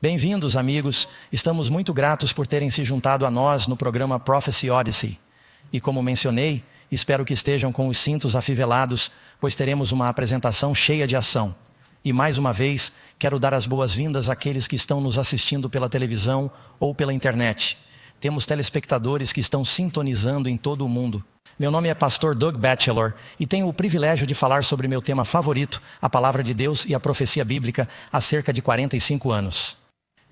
Bem-vindos, amigos. Estamos muito gratos por terem se juntado a nós no programa Prophecy Odyssey. E como mencionei, espero que estejam com os cintos afivelados, pois teremos uma apresentação cheia de ação. E mais uma vez, quero dar as boas-vindas àqueles que estão nos assistindo pela televisão ou pela internet. Temos telespectadores que estão sintonizando em todo o mundo. Meu nome é Pastor Doug Batchelor e tenho o privilégio de falar sobre meu tema favorito, a Palavra de Deus e a Profecia Bíblica, há cerca de 45 anos.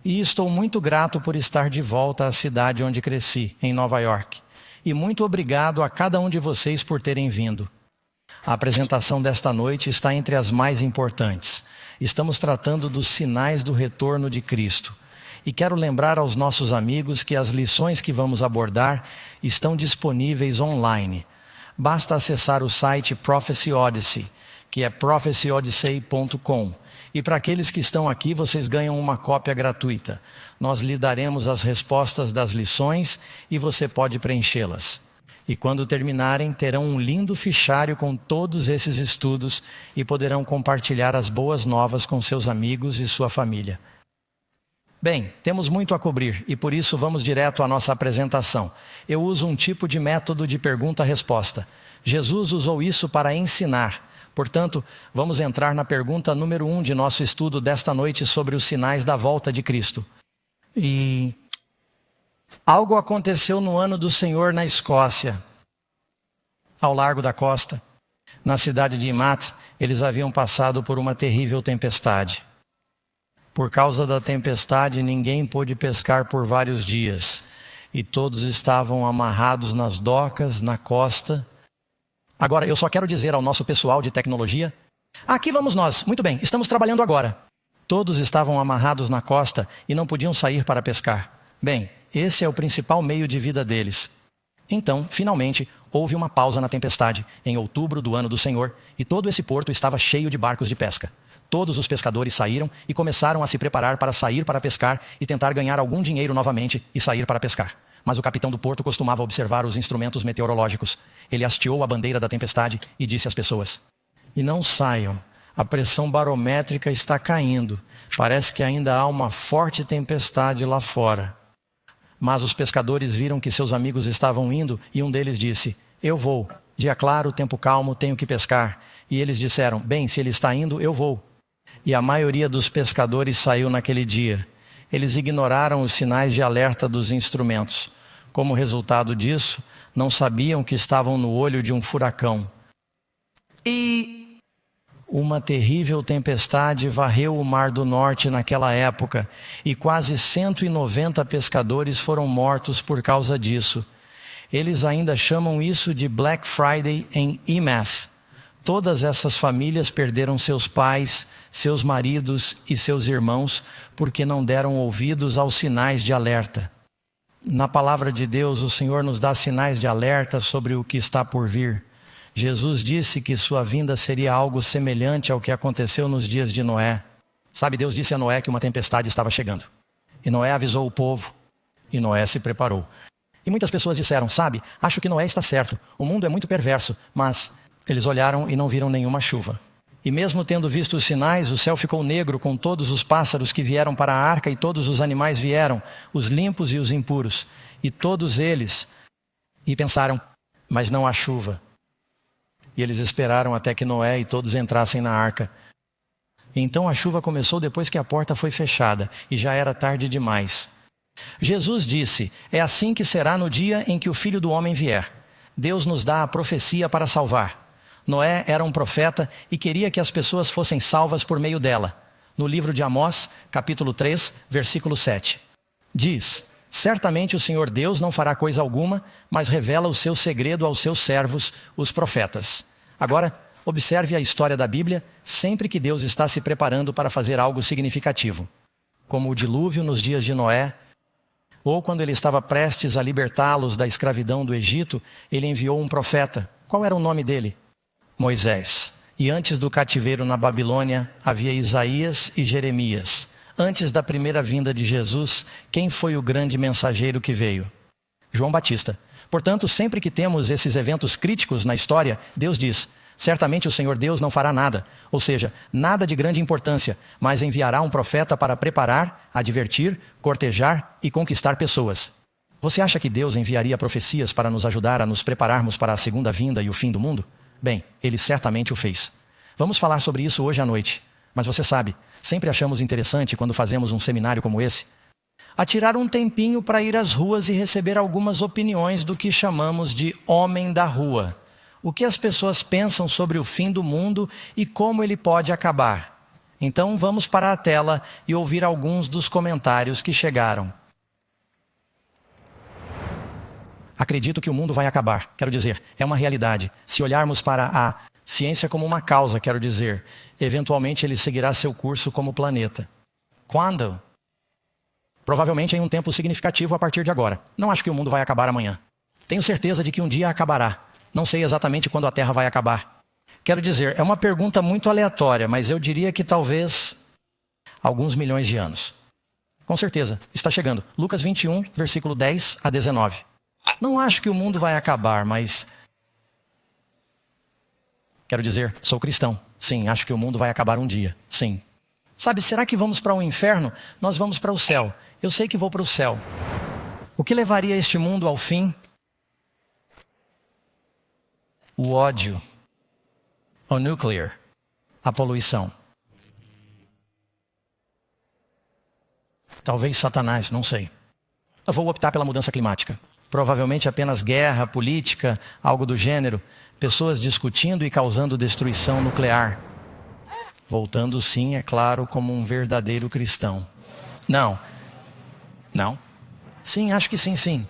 E estou muito grato por estar de volta à cidade onde cresci, em Nova York. E muito obrigado a cada um de vocês por terem vindo. A apresentação desta noite está entre as mais importantes. Estamos tratando dos sinais do retorno de Cristo. E quero lembrar aos nossos amigos que as lições que vamos abordar estão disponíveis online. Basta acessar o site Prophecy Odyssey, que é prophecyodyssey.com. E para aqueles que estão aqui, vocês ganham uma cópia gratuita. Nós lhe daremos as respostas das lições e você pode preenchê-las. E quando terminarem, terão um lindo fichário com todos esses estudos e poderão compartilhar as boas novas com seus amigos e sua família. Bem, temos muito a cobrir e por isso vamos direto à nossa apresentação. Eu uso um tipo de método de pergunta-resposta. Jesus usou isso para ensinar. Portanto, vamos entrar na pergunta número 1 de nosso estudo desta noite sobre os sinais da volta de Cristo. E algo aconteceu no ano do Senhor na Escócia, ao largo da costa. Na cidade de Imat, eles haviam passado por uma terrível tempestade. Por causa da tempestade, ninguém pôde pescar por vários dias. E todos estavam amarrados nas docas, na costa. Agora, eu só quero dizer ao nosso pessoal de tecnologia, aqui vamos nós, muito bem, estamos trabalhando agora. Todos estavam amarrados na costa e não podiam sair para pescar. Bem, esse é o principal meio de vida deles. Então, finalmente, houve uma pausa na tempestade, em outubro do ano do Senhor, e todo esse porto estava cheio de barcos de pesca. Todos os pescadores saíram e começaram a se preparar para sair para pescar e tentar ganhar algum dinheiro novamente e sair para pescar. Mas o capitão do porto costumava observar os instrumentos meteorológicos. Ele hasteou a bandeira da tempestade e disse às pessoas: "E não saiam, a pressão barométrica está caindo. Parece que ainda há uma forte tempestade lá fora." Mas os pescadores viram que seus amigos estavam indo e um deles disse: "Eu vou. Dia claro, tempo calmo, tenho que pescar." E eles disseram: "Bem, se ele está indo, eu vou." E a maioria dos pescadores saiu naquele dia. Eles ignoraram os sinais de alerta dos instrumentos. Como resultado disso, não sabiam que estavam no olho de um furacão. E uma terrível tempestade varreu o Mar do Norte naquela época, e quase 190 pescadores foram mortos por causa disso. Eles ainda chamam isso de Black Friday em Imath. Todas essas famílias perderam seus pais, seus maridos e seus irmãos porque não deram ouvidos aos sinais de alerta. Na palavra de Deus, o Senhor nos dá sinais de alerta sobre o que está por vir. Jesus disse que sua vinda seria algo semelhante ao que aconteceu nos dias de Noé. Sabe, Deus disse a Noé que uma tempestade estava chegando. E Noé avisou o povo, e Noé se preparou. E muitas pessoas disseram: "Sabe, acho que Noé está certo, o mundo é muito perverso." Mas eles olharam e não viram nenhuma chuva. E mesmo tendo visto os sinais, o céu ficou negro com todos os pássaros que vieram para a arca e todos os animais vieram, os limpos e os impuros. E todos eles, e pensaram: "Mas não há chuva." E eles esperaram até que Noé e todos entrassem na arca. E então a chuva começou depois que a porta foi fechada, e já era tarde demais. Jesus disse: "É assim que será no dia em que o Filho do Homem vier." Deus nos dá a profecia para salvar. Noé era um profeta e queria que as pessoas fossem salvas por meio dela. No livro de Amós, capítulo 3, versículo 7. Diz: "Certamente o Senhor Deus não fará coisa alguma, mas revela o seu segredo aos seus servos, os profetas." Agora, observe a história da Bíblia sempre que Deus está se preparando para fazer algo significativo. Como o dilúvio nos dias de Noé, ou quando ele estava prestes a libertá-los da escravidão do Egito, ele enviou um profeta. Qual era o nome dele? Moisés. E antes do cativeiro na Babilônia, havia Isaías e Jeremias. Antes da primeira vinda de Jesus, quem foi o grande mensageiro que veio? João Batista. Portanto, sempre que temos esses eventos críticos na história, Deus diz: Certamente o Senhor Deus não fará nada, ou seja, nada de grande importância, mas enviará um profeta para preparar, advertir, cortejar e conquistar pessoas. Você acha que Deus enviaria profecias para nos ajudar a nos prepararmos para a segunda vinda e o fim do mundo? Bem, Ele certamente o fez. Vamos falar sobre isso hoje à noite. Mas você sabe, sempre achamos interessante quando fazemos um seminário como esse, a tirar um tempinho para ir às ruas e receber algumas opiniões do que chamamos de homem da rua. O que as pessoas pensam sobre o fim do mundo e como ele pode acabar. Então vamos para a tela e ouvir alguns dos comentários que chegaram. Acredito que o mundo vai acabar, quero dizer, é uma realidade. Se olharmos para a ciência como uma causa, quero dizer, eventualmente ele seguirá seu curso como planeta. Quando? Provavelmente em um tempo significativo a partir de agora. Não acho que o mundo vai acabar amanhã. Tenho certeza de que um dia acabará. Não sei exatamente quando a Terra vai acabar. Quero dizer, é uma pergunta muito aleatória, mas eu diria que talvez alguns milhões de anos. Com certeza, está chegando. Lucas 21, versículo 10 a 19. Não acho que o mundo vai acabar, mas... Quero dizer, sou cristão. Sim, acho que o mundo vai acabar um dia. Sim. Sabe, será que vamos para o inferno? Nós vamos para o céu. Eu sei que vou para o céu. O que levaria este mundo ao fim? O ódio, o nuclear, a poluição. Talvez Satanás, não sei. Eu vou optar pela mudança climática. Provavelmente apenas guerra, política, algo do gênero. Pessoas discutindo e causando destruição nuclear. Voltando sim, é claro, como um verdadeiro cristão. Não. Não? Sim, acho que sim.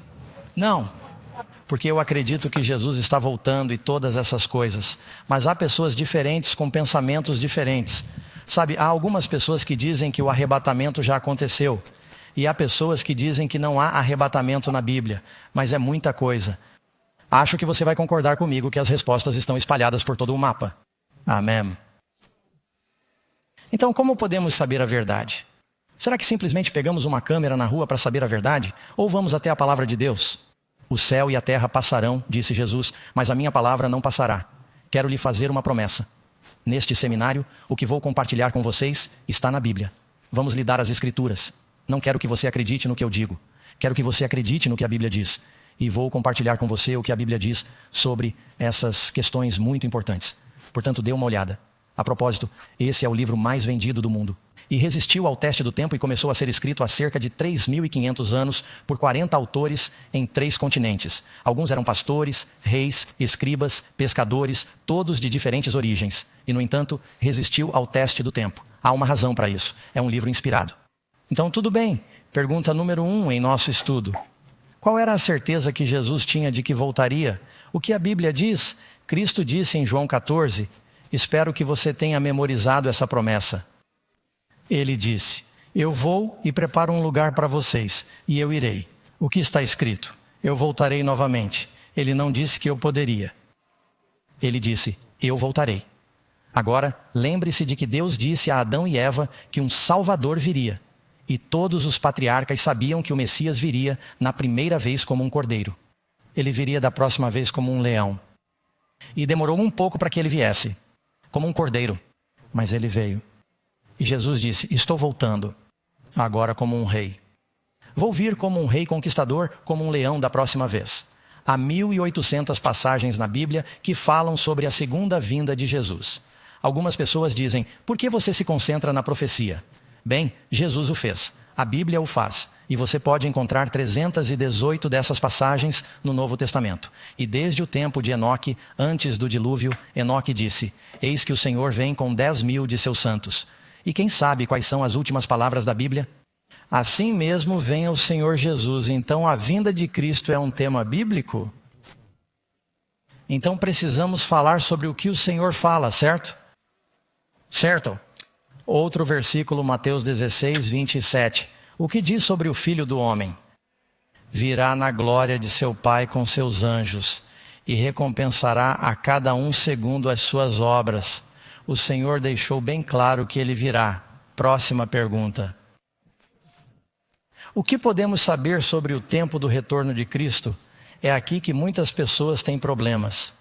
Não. Porque eu acredito que Jesus está voltando e todas essas coisas. Mas há pessoas diferentes com pensamentos diferentes. Sabe, há algumas pessoas que dizem que o arrebatamento já aconteceu. E há pessoas que dizem que não há arrebatamento na Bíblia. Mas é muita coisa. Acho que você vai concordar comigo que as respostas estão espalhadas por todo o mapa. Amém. Então, como podemos saber a verdade? Será que simplesmente pegamos uma câmera na rua para saber a verdade? Ou vamos até a palavra de Deus? O céu e a terra passarão, disse Jesus, mas a minha palavra não passará. Quero lhe fazer uma promessa. Neste seminário, o que vou compartilhar com vocês está na Bíblia. Vamos lhe dar as Escrituras. Não quero que você acredite no que eu digo. Quero que você acredite no que a Bíblia diz. E vou compartilhar com você o que a Bíblia diz sobre essas questões muito importantes. Portanto, dê uma olhada. A propósito, esse é o livro mais vendido do mundo. E resistiu ao teste do tempo e começou a ser escrito há cerca de 3.500 anos por 40 autores em 3 continentes. Alguns eram pastores, reis, escribas, pescadores, todos de diferentes origens. E, no entanto, resistiu ao teste do tempo. Há uma razão para isso. É um livro inspirado. Então, tudo bem. Pergunta número 1 em nosso estudo. Qual era a certeza que Jesus tinha de que voltaria? O que a Bíblia diz? Cristo disse em João 14, espero que você tenha memorizado essa promessa. Ele disse, eu vou e preparo um lugar para vocês, e eu irei. O que está escrito? Eu voltarei novamente. Ele não disse que eu poderia. Ele disse, eu voltarei. Agora, lembre-se de que Deus disse a Adão e Eva que um Salvador viria. E todos os patriarcas sabiam que o Messias viria na primeira vez como um cordeiro. Ele viria da próxima vez como um leão. E demorou um pouco para que ele viesse, como um cordeiro. Mas ele veio. E Jesus disse, estou voltando, agora como um rei. Vou vir como um rei conquistador, como um leão da próxima vez. Há 1.800 passagens na Bíblia que falam sobre a segunda vinda de Jesus. Algumas pessoas dizem, por que você se concentra na profecia? Bem, Jesus o fez, a Bíblia o faz. E você pode encontrar 318 dessas passagens no Novo Testamento. E desde o tempo de Enoque, antes do dilúvio, Enoque disse, eis que o Senhor vem com 10.000 de seus santos. E quem sabe quais são as últimas palavras da Bíblia? Assim mesmo vem o Senhor Jesus. Então a vinda de Cristo é um tema bíblico? Então precisamos falar sobre o que o Senhor fala, certo? Certo. Outro versículo, Mateus 16, 27. O que diz sobre o Filho do Homem? Virá na glória de seu Pai com seus anjos e recompensará a cada um segundo as suas obras. O Senhor deixou bem claro que ele virá. Próxima pergunta. O que podemos saber sobre o tempo do retorno de Cristo? É aqui que muitas pessoas têm problemas.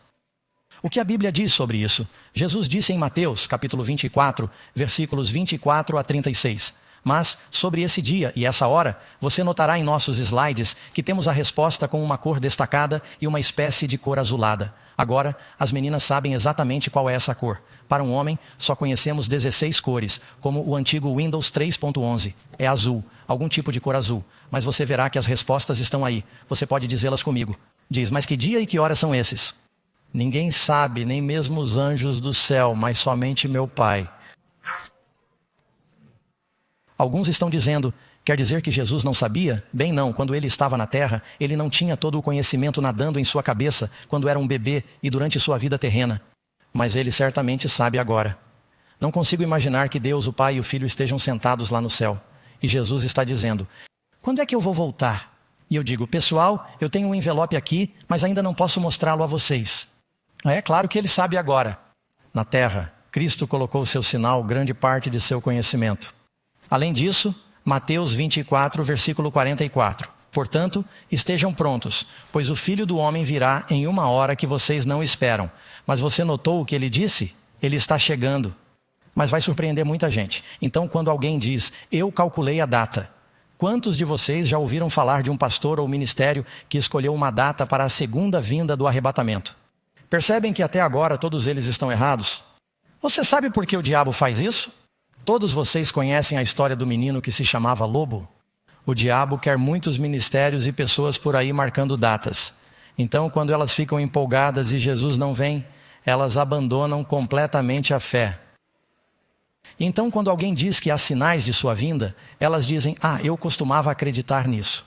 O que a Bíblia diz sobre isso? Jesus disse em Mateus, capítulo 24, versículos 24 a 36. Mas, sobre esse dia e essa hora, você notará em nossos slides que temos a resposta com uma cor destacada e uma espécie de cor azulada. Agora, as meninas sabem exatamente qual é essa cor. Para um homem, só conhecemos 16 cores, como o antigo Windows 3.11. É azul, algum tipo de cor azul. Mas você verá que as respostas estão aí. Você pode dizê-las comigo. Diz, mas que dia e que hora são esses? Ninguém sabe, nem mesmo os anjos do céu, mas somente meu Pai. Alguns estão dizendo, quer dizer que Jesus não sabia? Bem não, quando ele estava na terra, ele não tinha todo o conhecimento nadando em sua cabeça quando era um bebê e durante sua vida terrena. Mas ele certamente sabe agora. Não consigo imaginar que Deus, o Pai e o Filho estejam sentados lá no céu. E Jesus está dizendo, quando é que eu vou voltar? E eu digo, pessoal, eu tenho um envelope aqui, mas ainda não posso mostrá-lo a vocês. É claro que ele sabe agora. Na terra, Cristo colocou seu sinal, grande parte de seu conhecimento. Além disso, Mateus 24, versículo 44. Portanto, estejam prontos, pois o Filho do Homem virá em uma hora que vocês não esperam. Mas você notou o que ele disse? Ele está chegando. Mas vai surpreender muita gente. Então, quando alguém diz, eu calculei a data. Quantos de vocês já ouviram falar de um pastor ou ministério que escolheu uma data para a segunda vinda do arrebatamento? Percebem que até agora todos eles estão errados? Você sabe por que o diabo faz isso? Todos vocês conhecem a história do menino que se chamava Lobo? O diabo quer muitos ministérios e pessoas por aí marcando datas. Então, quando elas ficam empolgadas e Jesus não vem, elas abandonam completamente a fé. Então, quando alguém diz que há sinais de sua vinda, elas dizem, eu costumava acreditar nisso.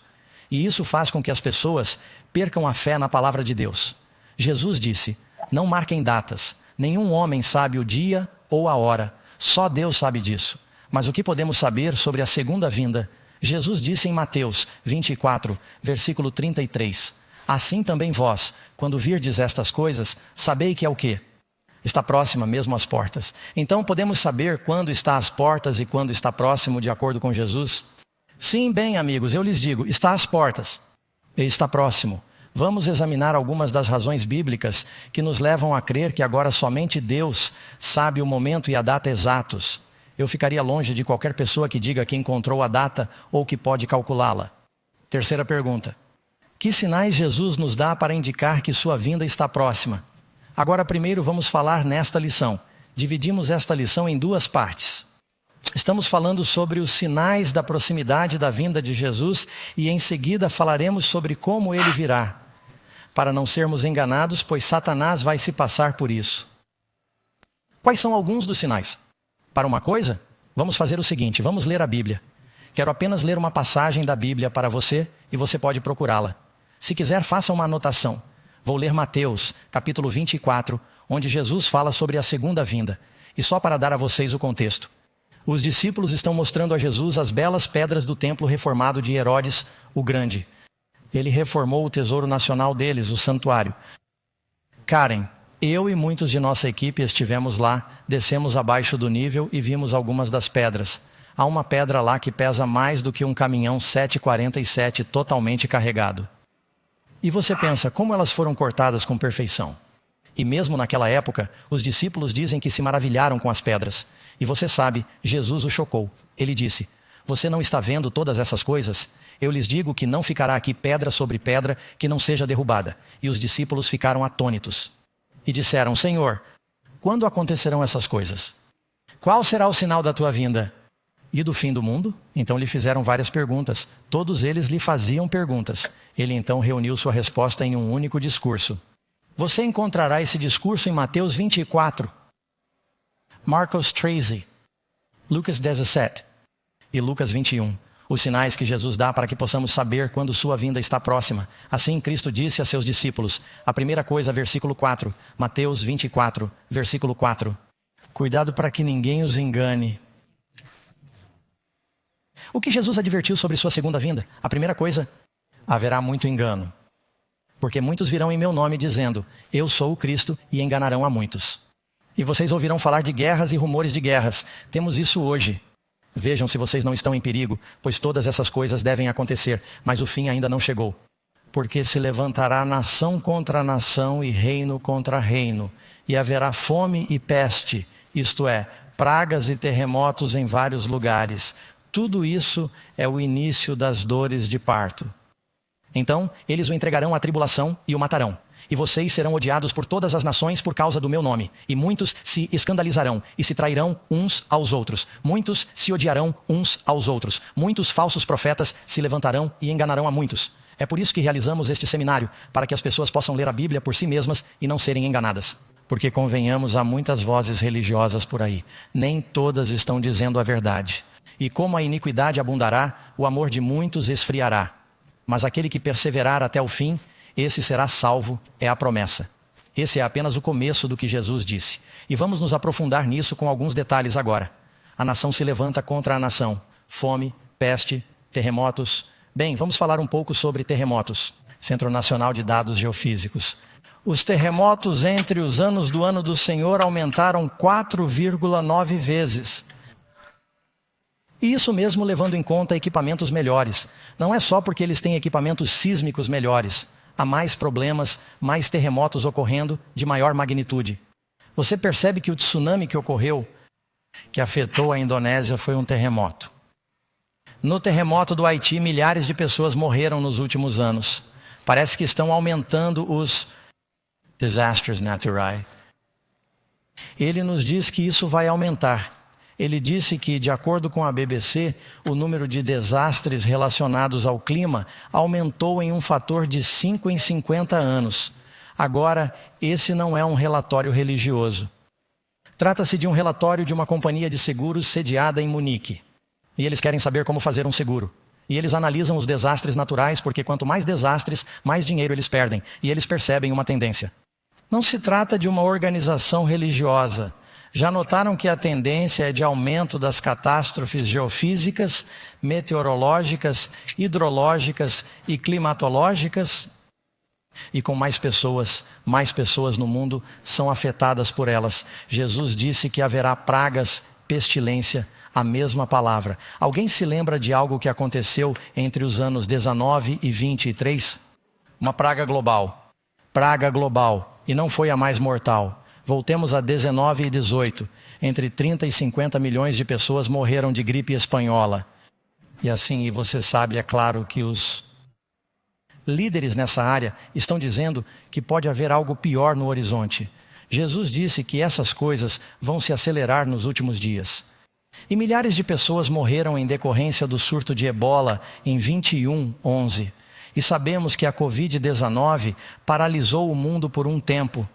E isso faz com que as pessoas percam a fé na palavra de Deus. Jesus disse, não marquem datas, nenhum homem sabe o dia ou a hora, só Deus sabe disso. Mas o que podemos saber sobre a segunda vinda? Jesus disse em Mateus 24, versículo 33, assim também vós, quando virdes estas coisas, sabei que é o quê? Está próxima mesmo às portas. Então podemos saber quando está às portas e quando está próximo de acordo com Jesus? Sim, bem amigos, eu lhes digo, está às portas e está próximo. Vamos examinar algumas das razões bíblicas que nos levam a crer que agora somente Deus sabe o momento e a data exatos. Eu ficaria longe de qualquer pessoa que diga que encontrou a data ou que pode calculá-la. Terceira pergunta. Que sinais Jesus nos dá para indicar que sua vinda está próxima? Agora primeiro vamos falar nesta lição. Dividimos esta lição em duas partes. Estamos falando sobre os sinais da proximidade da vinda de Jesus e em seguida falaremos sobre como ele virá. Para não sermos enganados, pois Satanás vai se passar por isso. Quais são alguns dos sinais? Para uma coisa, vamos fazer o seguinte, vamos ler a Bíblia. Quero apenas ler uma passagem da Bíblia para você e você pode procurá-la. Se quiser, faça uma anotação. Vou ler Mateus, capítulo 24, onde Jesus fala sobre a segunda vinda. E só para dar a vocês o contexto. Os discípulos estão mostrando a Jesus as belas pedras do templo reformado de Herodes o Grande. Ele reformou o tesouro nacional deles, o santuário. Karen, eu e muitos de nossa equipe estivemos lá, descemos abaixo do nível e vimos algumas das pedras. Há uma pedra lá que pesa mais do que um caminhão 747 totalmente carregado. E você pensa, como elas foram cortadas com perfeição? E mesmo naquela época, os discípulos dizem que se maravilharam com as pedras. E você sabe, Jesus o chocou. Ele disse, você não está vendo todas essas coisas? Eu lhes digo que não ficará aqui pedra sobre pedra que não seja derrubada. E os discípulos ficaram atônitos. E disseram, Senhor, quando acontecerão essas coisas? Qual será o sinal da tua vinda? E do fim do mundo? Então lhe fizeram várias perguntas. Todos eles lhe faziam perguntas. Ele então reuniu sua resposta em um único discurso. Você encontrará esse discurso em Mateus 24, Marcos 13, Lucas 17 e Lucas 21. Os sinais que Jesus dá para que possamos saber quando sua vinda está próxima. Assim Cristo disse a seus discípulos. A primeira coisa, versículo 4. Mateus 24, versículo 4. Cuidado para que ninguém os engane. O que Jesus advertiu sobre sua segunda vinda? A primeira coisa, haverá muito engano. Porque muitos virão em meu nome dizendo, eu sou o Cristo, e enganarão a muitos. E vocês ouvirão falar de guerras e rumores de guerras. Temos isso hoje. Vejam se vocês não estão em perigo, pois todas essas coisas devem acontecer, mas o fim ainda não chegou. Porque se levantará nação contra nação e reino contra reino, e haverá fome e peste, isto é, pragas e terremotos em vários lugares. Tudo isso é o início das dores de parto. Então eles o entregarão à tribulação e o matarão. E vocês serão odiados por todas as nações por causa do meu nome. E muitos se escandalizarão e se trairão uns aos outros. Muitos se odiarão uns aos outros. Muitos falsos profetas se levantarão e enganarão a muitos. É por isso que realizamos este seminário, para que as pessoas possam ler a Bíblia por si mesmas e não serem enganadas. Porque convenhamos, há muitas vozes religiosas por aí. Nem todas estão dizendo a verdade. E como a iniquidade abundará, o amor de muitos esfriará. Mas aquele que perseverar até o fim, esse será salvo, é a promessa. Esse é apenas o começo do que Jesus disse. E vamos nos aprofundar nisso com alguns detalhes agora. A nação se levanta contra a nação. Fome, peste, terremotos. Bem, vamos falar um pouco sobre terremotos. Centro Nacional de Dados Geofísicos. Os terremotos entre os anos do ano do Senhor aumentaram 4,9 vezes. E isso mesmo levando em conta equipamentos melhores. Não é só porque eles têm equipamentos sísmicos melhores. Há mais problemas, mais terremotos ocorrendo de maior magnitude. Você percebe que o tsunami que ocorreu, que afetou a Indonésia, foi um terremoto. No terremoto do Haiti, milhares de pessoas morreram nos últimos anos. Parece que estão aumentando os desastres naturais. Ele nos diz que isso vai aumentar. Ele disse que, de acordo com a BBC, o número de desastres relacionados ao clima aumentou em um fator de 5 em 50 anos. Agora, esse não é um relatório religioso. Trata-se de um relatório de uma companhia de seguros sediada em Munique. E eles querem saber como fazer um seguro. E eles analisam os desastres naturais, porque quanto mais desastres, mais dinheiro eles perdem. E eles percebem uma tendência. Não se trata de uma organização religiosa. Já notaram que a tendência é de aumento das catástrofes geofísicas, meteorológicas, hidrológicas e climatológicas? E com mais pessoas no mundo são afetadas por elas. Jesus disse que haverá pragas, pestilência, a mesma palavra. Alguém se lembra de algo que aconteceu entre os anos 19 e 23? Uma praga global. Praga global. E não foi a mais mortal. Voltemos a 19 e 18. Entre 30 e 50 milhões de pessoas morreram de gripe espanhola. E você sabe, é claro, que os líderes nessa área estão dizendo que pode haver algo pior no horizonte. Jesus disse que essas coisas vão se acelerar nos últimos dias. E milhares de pessoas morreram em decorrência do surto de ebola em 21/11. E sabemos que a Covid-19 paralisou o mundo por um tempo.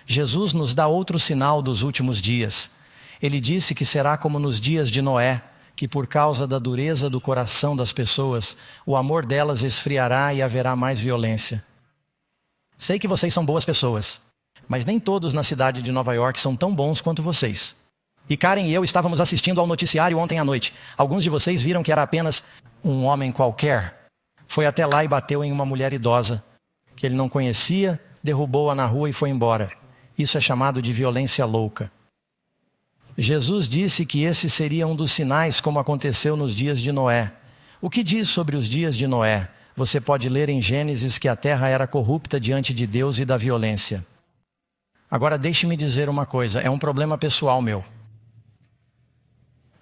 Jesus nos dá outro sinal dos últimos dias. Ele disse que será como nos dias de Noé, que por causa da dureza do coração das pessoas, o amor delas esfriará e haverá mais violência. Sei que vocês são boas pessoas, mas nem todos na cidade de Nova York são tão bons quanto vocês. E Karen e eu estávamos assistindo ao noticiário ontem à noite. Alguns de vocês viram que era apenas um homem qualquer. Foi até lá e bateu em uma mulher idosa, que ele não conhecia, derrubou-a na rua e foi embora. Isso é chamado de violência louca. Jesus disse que esse seria um dos sinais, como aconteceu nos dias de Noé. O que diz sobre os dias de Noé? Você pode ler em Gênesis que a terra era corrupta diante de Deus e da violência. Agora deixe-me dizer uma coisa, é um problema pessoal meu.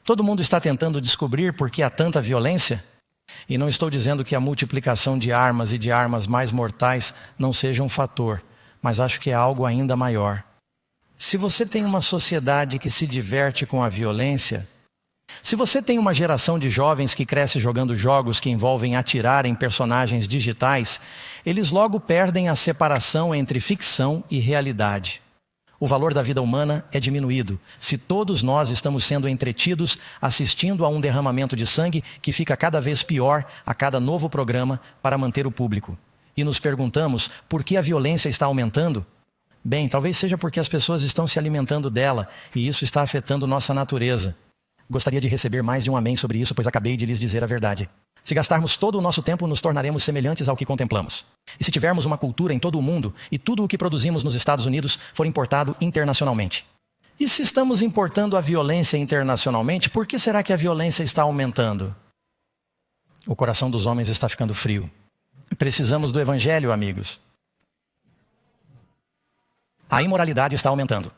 Todo mundo está tentando descobrir por que há tanta violência? E não estou dizendo que a multiplicação de armas e de armas mais mortais não seja um fator, mas acho que é algo ainda maior. Se você tem uma sociedade que se diverte com a violência, se você tem uma geração de jovens que cresce jogando jogos que envolvem atirar em personagens digitais, eles logo perdem a separação entre ficção e realidade. O valor da vida humana é diminuído se todos nós estamos sendo entretidos assistindo a um derramamento de sangue que fica cada vez pior a cada novo programa para manter o público. E nos perguntamos por que a violência está aumentando? Bem, talvez seja porque as pessoas estão se alimentando dela e isso está afetando nossa natureza. Gostaria de receber mais de um amém sobre isso, pois acabei de lhes dizer a verdade. Se gastarmos todo o nosso tempo, nos tornaremos semelhantes ao que contemplamos. E se tivermos uma cultura em todo o mundo e tudo o que produzimos nos Estados Unidos for importado internacionalmente? E se estamos importando a violência internacionalmente, por que será que a violência está aumentando? O coração dos homens está ficando frio. Precisamos do evangelho, amigos. A imoralidade está aumentando.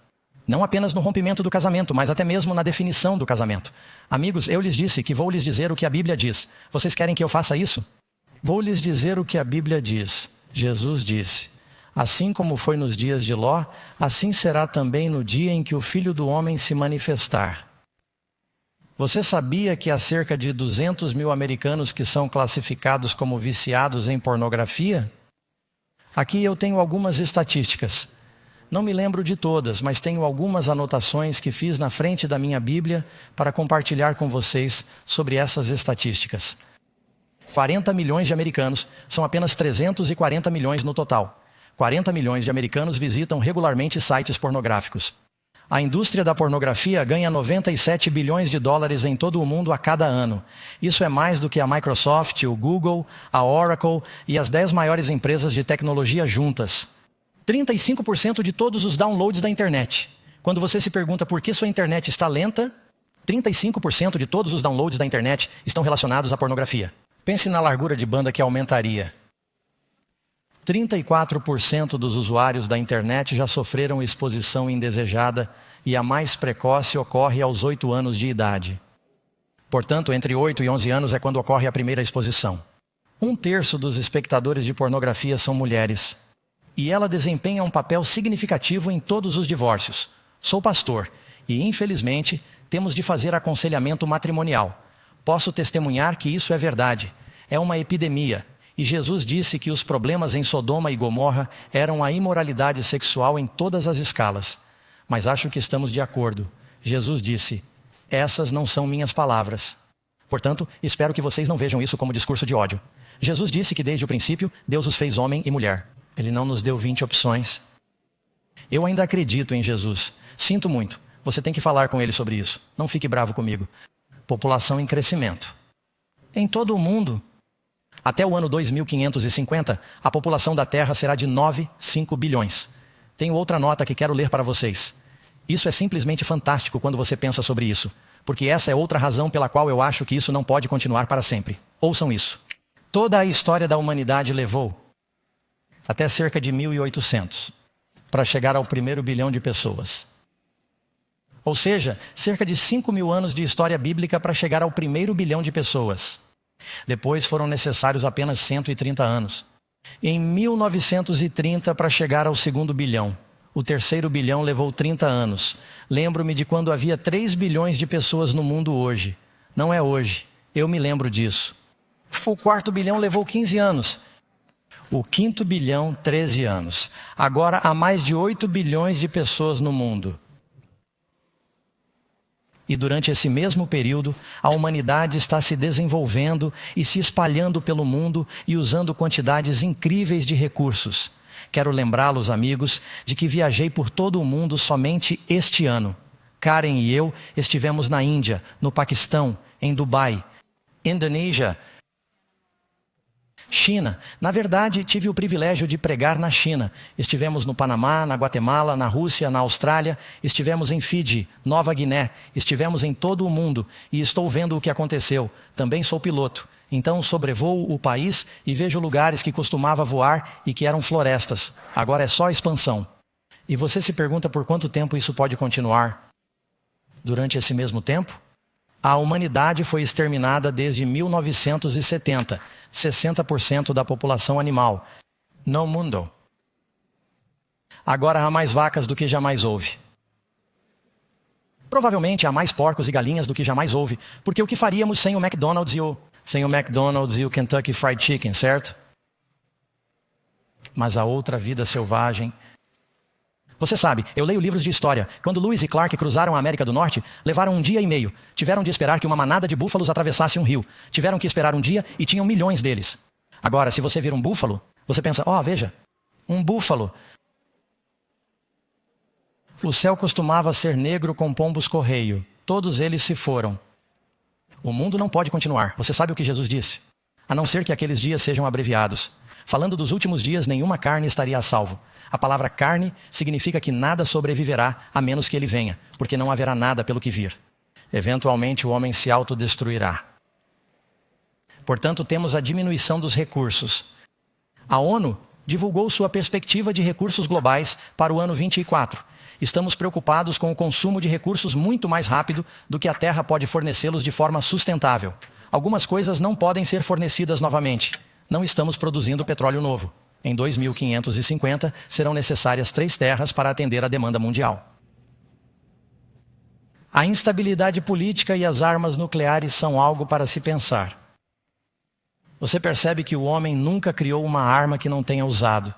Não apenas no rompimento do casamento, mas até mesmo na definição do casamento. Amigos, eu lhes disse que vou lhes dizer o que a Bíblia diz. Vocês querem que eu faça isso? Vou lhes dizer o que a Bíblia diz. Jesus disse: assim como foi nos dias de Ló, assim será também no dia em que o Filho do Homem se manifestar. Você sabia que há cerca de 200 mil americanos que são classificados como viciados em pornografia? Aqui eu tenho algumas estatísticas. Não me lembro de todas, mas tenho algumas anotações que fiz na frente da minha Bíblia para compartilhar com vocês sobre essas estatísticas. 40 milhões de americanos, são apenas 340 milhões no total. 40 milhões de americanos visitam regularmente sites pornográficos. A indústria da pornografia ganha 97 bilhões de dólares em todo o mundo a cada ano. Isso é mais do que a Microsoft, o Google, a Oracle e as 10 maiores empresas de tecnologia juntas. 35% de todos os downloads da internet. Quando você se pergunta por que sua internet está lenta, 35% de todos os downloads da internet estão relacionados à pornografia. Pense na largura de banda que aumentaria. 34% dos usuários da internet já sofreram exposição indesejada e a mais precoce ocorre aos 8 anos de idade. Portanto, entre 8 e 11 anos é quando ocorre a primeira exposição. 1/3 dos espectadores de pornografia são mulheres. E ela desempenha um papel significativo em todos os divórcios. Sou pastor e, infelizmente, temos de fazer aconselhamento matrimonial. Posso testemunhar que isso é verdade. É uma epidemia. E Jesus disse que os problemas em Sodoma e Gomorra eram a imoralidade sexual em todas as escalas. Mas acho que estamos de acordo. Jesus disse: essas não são minhas palavras. Portanto, espero que vocês não vejam isso como discurso de ódio. Jesus disse que desde o princípio, Deus os fez homem e mulher. Ele não nos deu 20 opções. Eu ainda acredito em Jesus. Sinto muito. Você tem que falar com ele sobre isso. Não fique bravo comigo. População em crescimento. Em todo o mundo, até o ano 2550, a população da Terra será de 9,5 bilhões. Tenho outra nota que quero ler para vocês. Isso é simplesmente fantástico quando você pensa sobre isso, porque essa é outra razão pela qual eu acho que isso não pode continuar para sempre. Ouçam isso. Toda a história da humanidade levou até cerca de 1800 para chegar ao primeiro bilhão de pessoas. Ou seja, cerca de 5.000 anos de história bíblica para chegar ao primeiro bilhão de pessoas. Depois foram necessários apenas 130 anos. Em 1930 para chegar ao segundo bilhão. O terceiro bilhão levou 30 anos. Lembro-me de quando havia 3 bilhões de pessoas no mundo hoje. Não é hoje. Eu me lembro disso. O quarto bilhão levou 15 anos. O quinto bilhão, 13 anos. Agora há mais de 8 bilhões de pessoas no mundo. E durante esse mesmo período, a humanidade está se desenvolvendo e se espalhando pelo mundo e usando quantidades incríveis de recursos. Quero lembrá-los, amigos, de que viajei por todo o mundo somente este ano. Karen e eu estivemos na Índia, no Paquistão, em Dubai, Indonésia, China. Na verdade, tive o privilégio de pregar na China. Estivemos no Panamá, na Guatemala, na Rússia, na Austrália. Estivemos em Fiji, Nova Guiné. Estivemos em todo o mundo e estou vendo o que aconteceu. Também sou piloto. Então sobrevoo o país e vejo lugares que costumava voar e que eram florestas. Agora é só expansão. E você se pergunta por quanto tempo isso pode continuar? Durante esse mesmo tempo? A humanidade foi exterminada desde 1970. 60% da população animal no mundo. Agora há mais vacas do que jamais houve. Provavelmente há mais porcos e galinhas do que jamais houve, porque o que faríamos sem o McDonald's e o Kentucky Fried Chicken, certo? Mas a outra vida selvagem. Você sabe, eu leio livros de história. Quando Lewis e Clark cruzaram a América do Norte, levaram 1 dia e meio. Tiveram de esperar que uma manada de búfalos atravessasse um rio. Tiveram que esperar 1 dia e tinham milhões deles. Agora, se você vir um búfalo, você pensa, veja, um búfalo. O céu costumava ser negro com pombos-correio. Todos eles se foram. O mundo não pode continuar. Você sabe o que Jesus disse? A não ser que aqueles dias sejam abreviados. Falando dos últimos dias, nenhuma carne estaria a salvo. A palavra carne significa que nada sobreviverá a menos que ele venha, porque não haverá nada pelo que vir. Eventualmente o homem se autodestruirá. Portanto, temos a diminuição dos recursos. A ONU divulgou sua perspectiva de recursos globais para o ano 24. Estamos preocupados com o consumo de recursos muito mais rápido do que a Terra pode fornecê-los de forma sustentável. Algumas coisas não podem ser fornecidas novamente. Não estamos produzindo petróleo novo. Em 2550, serão necessárias 3 terras para atender a demanda mundial. A instabilidade política e as armas nucleares são algo para se pensar. Você percebe que o homem nunca criou uma arma que não tenha usado.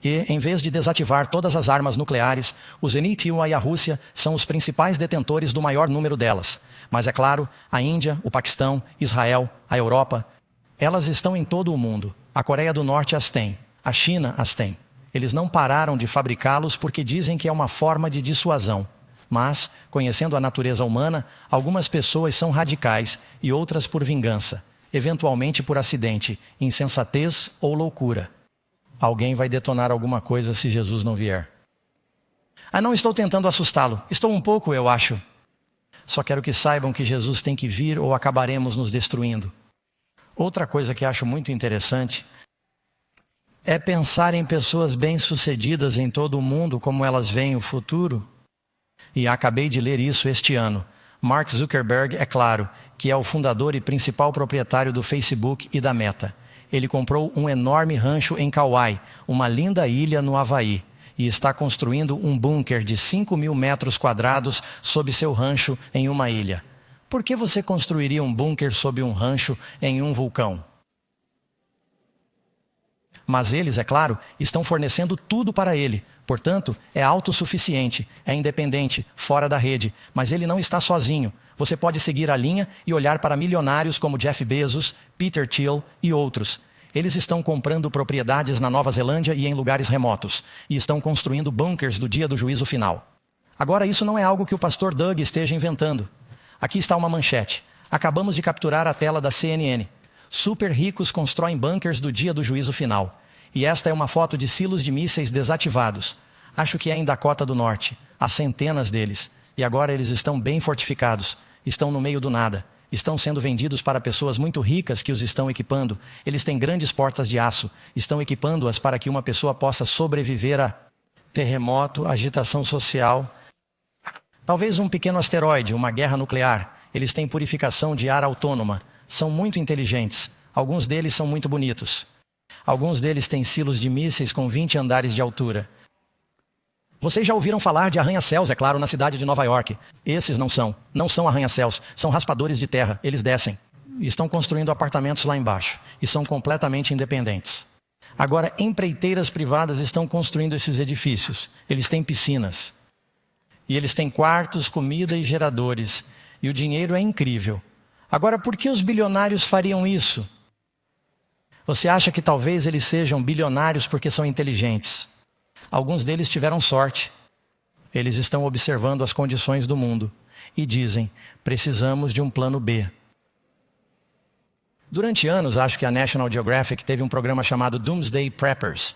E, em vez de desativar todas as armas nucleares, o Zenit e a Rússia são os principais detentores do maior número delas. Mas, é claro, a Índia, o Paquistão, Israel, a Europa, elas estão em todo o mundo. A Coreia do Norte as tem, a China as tem. Eles não pararam de fabricá-los porque dizem que é uma forma de dissuasão. Mas, conhecendo a natureza humana, algumas pessoas são radicais e outras por vingança, eventualmente por acidente, insensatez ou loucura. Alguém vai detonar alguma coisa se Jesus não vier. Não estou tentando assustá-lo. Estou um pouco, eu acho. Só quero que saibam que Jesus tem que vir ou acabaremos nos destruindo. Outra coisa que acho muito interessante é pensar em pessoas bem-sucedidas em todo o mundo, como elas veem o futuro. E acabei de ler isso este ano. Mark Zuckerberg, é claro, que é o fundador e principal proprietário do Facebook e da Meta. Ele comprou um enorme rancho em Kauai, uma linda ilha no Havaí, e está construindo um bunker de 5.000 metros quadrados sob seu rancho em uma ilha. Por que você construiria um bunker sob um rancho em um vulcão? Mas eles, é claro, estão fornecendo tudo para ele. Portanto, é autossuficiente, é independente, fora da rede. Mas ele não está sozinho. Você pode seguir a linha e olhar para milionários como Jeff Bezos, Peter Thiel e outros. Eles estão comprando propriedades na Nova Zelândia e em lugares remotos. E estão construindo bunkers do dia do juízo final. Agora, isso não é algo que o pastor Doug esteja inventando. Aqui está uma manchete. Acabamos de capturar a tela da CNN. Super ricos constroem bunkers do dia do juízo final. E esta é uma foto de silos de mísseis desativados. Acho que é em Dakota do Norte. Há centenas deles. E agora eles estão bem fortificados. Estão no meio do nada. Estão sendo vendidos para pessoas muito ricas que os estão equipando. Eles têm grandes portas de aço. Estão equipando-as para que uma pessoa possa sobreviver a terremoto, agitação social. Talvez um pequeno asteroide, uma guerra nuclear. Eles têm purificação de ar autônoma. São muito inteligentes. Alguns deles são muito bonitos. Alguns deles têm silos de mísseis com 20 andares de altura. Vocês já ouviram falar de arranha-céus, é claro, na cidade de Nova York. Esses não são arranha-céus, são raspadores de terra, eles descem. E estão construindo apartamentos lá embaixo. E são completamente independentes. Agora, empreiteiras privadas estão construindo esses edifícios. Eles têm piscinas. E eles têm quartos, comida e geradores. E o dinheiro é incrível. Agora, por que os bilionários fariam isso? Você acha que talvez eles sejam bilionários porque são inteligentes? Alguns deles tiveram sorte. Eles estão observando as condições do mundo e dizem, precisamos de um plano B. Durante anos, acho que a National Geographic teve um programa chamado Doomsday Preppers.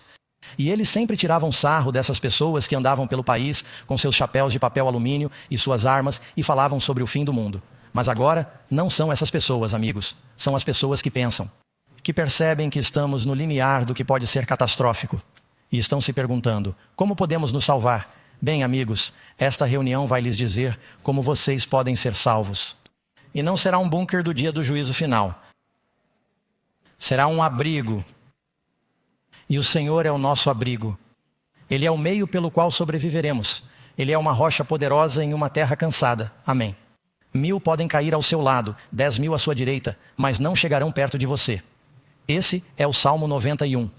E eles sempre tiravam sarro dessas pessoas que andavam pelo país com seus chapéus de papel alumínio e suas armas e falavam sobre o fim do mundo. Mas agora, não são essas pessoas, amigos. São as pessoas que pensam. Que percebem que estamos no limiar do que pode ser catastrófico. E estão se perguntando, como podemos nos salvar? Bem, amigos, esta reunião vai lhes dizer como vocês podem ser salvos. E não será um bunker do dia do juízo final. Será um abrigo. E o Senhor é o nosso abrigo. Ele é o meio pelo qual sobreviveremos. Ele é uma rocha poderosa em uma terra cansada. Amém. 1000 podem cair ao seu lado, 10.000 à sua direita, mas não chegarão perto de você. Esse é o Salmo 91.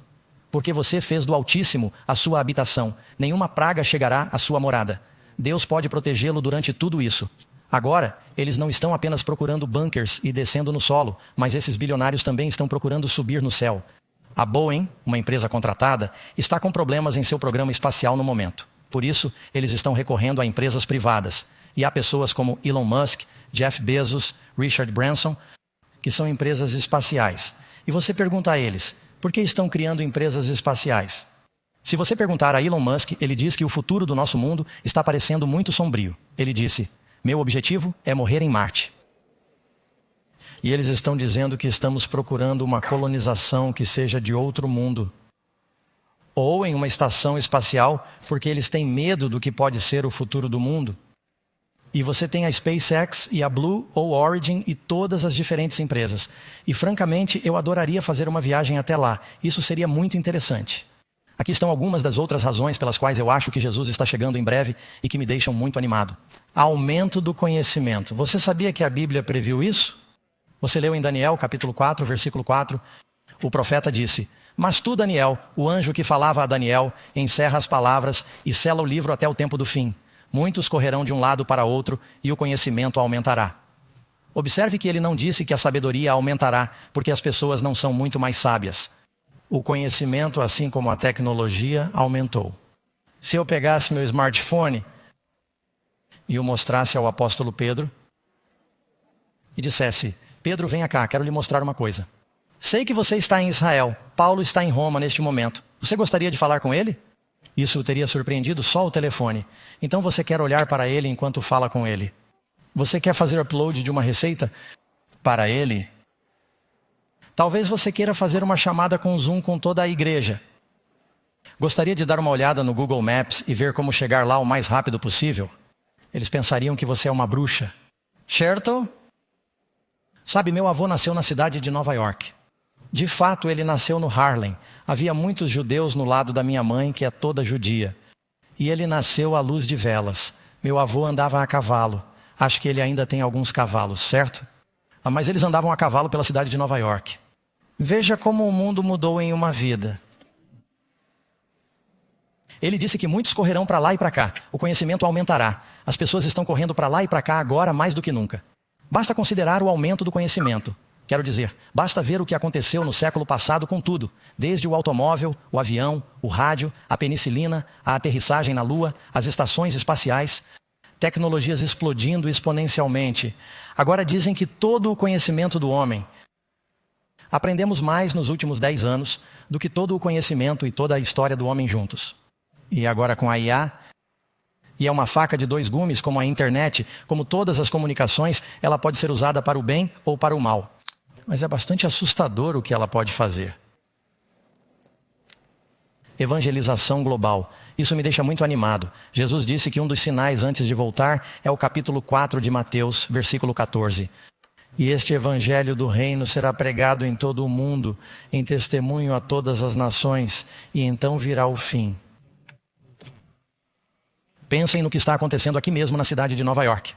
Porque você fez do Altíssimo a sua habitação. Nenhuma praga chegará à sua morada. Deus pode protegê-lo durante tudo isso. Agora, eles não estão apenas procurando bunkers e descendo no solo, mas esses bilionários também estão procurando subir no céu. A Boeing, uma empresa contratada, está com problemas em seu programa espacial no momento. Por isso, eles estão recorrendo a empresas privadas. E há pessoas como Elon Musk, Jeff Bezos, Richard Branson, que são empresas espaciais. E você pergunta a eles, por que estão criando empresas espaciais? Se você perguntar a Elon Musk, ele diz que o futuro do nosso mundo está parecendo muito sombrio. Ele disse, meu objetivo é morrer em Marte. E eles estão dizendo que estamos procurando uma colonização que seja de outro mundo. Ou em uma estação espacial, porque eles têm medo do que pode ser o futuro do mundo. E você tem a SpaceX e a Blue ou Origin e todas as diferentes empresas. E francamente, eu adoraria fazer uma viagem até lá. Isso seria muito interessante. Aqui estão algumas das outras razões pelas quais eu acho que Jesus está chegando em breve e que me deixam muito animado. Aumento do conhecimento. Você sabia que a Bíblia previu isso? Você leu em Daniel, capítulo 4, versículo 4. O profeta disse: "Mas tu, Daniel, o anjo que falava a Daniel, encerra as palavras e sela o livro até o tempo do fim. Muitos correrão de um lado para outro e o conhecimento aumentará." Observe que ele não disse que a sabedoria aumentará, porque as pessoas não são muito mais sábias. O conhecimento, assim como a tecnologia, aumentou. Se eu pegasse meu smartphone e o mostrasse ao apóstolo Pedro e dissesse: "Pedro, venha cá, quero lhe mostrar uma coisa. Sei que você está em Israel, Paulo está em Roma neste momento. Você gostaria de falar com ele?" Isso teria surpreendido só o telefone. Então você quer olhar para ele enquanto fala com ele. Você quer fazer upload de uma receita para ele? Talvez você queira fazer uma chamada com Zoom com toda a igreja. Gostaria de dar uma olhada no Google Maps e ver como chegar lá o mais rápido possível? Eles pensariam que você é uma bruxa. Certo? Sabe, meu avô nasceu na cidade de Nova York. De fato, ele nasceu no Harlem. Havia muitos judeus no lado da minha mãe, que é toda judia. E ele nasceu à luz de velas. Meu avô andava a cavalo. Acho que ele ainda tem alguns cavalos, certo? Mas eles andavam a cavalo pela cidade de Nova York. Veja como o mundo mudou em uma vida. Ele disse que muitos correrão para lá e para cá. O conhecimento aumentará. As pessoas estão correndo para lá e para cá agora mais do que nunca. Basta considerar o aumento do conhecimento. Quero dizer, basta ver o que aconteceu no século passado com tudo. Desde o automóvel, o avião, o rádio, a penicilina, a aterrissagem na Lua, as estações espaciais. Tecnologias explodindo exponencialmente. Agora dizem que todo o conhecimento do homem. Aprendemos mais nos últimos 10 anos do que todo o conhecimento e toda a história do homem juntos. E agora com a IA, e é uma faca de 2 gumes como a internet, como todas as comunicações, ela pode ser usada para o bem ou para o mal. Mas é bastante assustador o que ela pode fazer. Evangelização global. Isso me deixa muito animado. Jesus disse que um dos sinais antes de voltar é o capítulo 4 de Mateus, versículo 14. "E este evangelho do reino será pregado em todo o mundo, em testemunho a todas as nações, e então virá o fim." Pensem no que está acontecendo aqui mesmo na cidade de Nova York.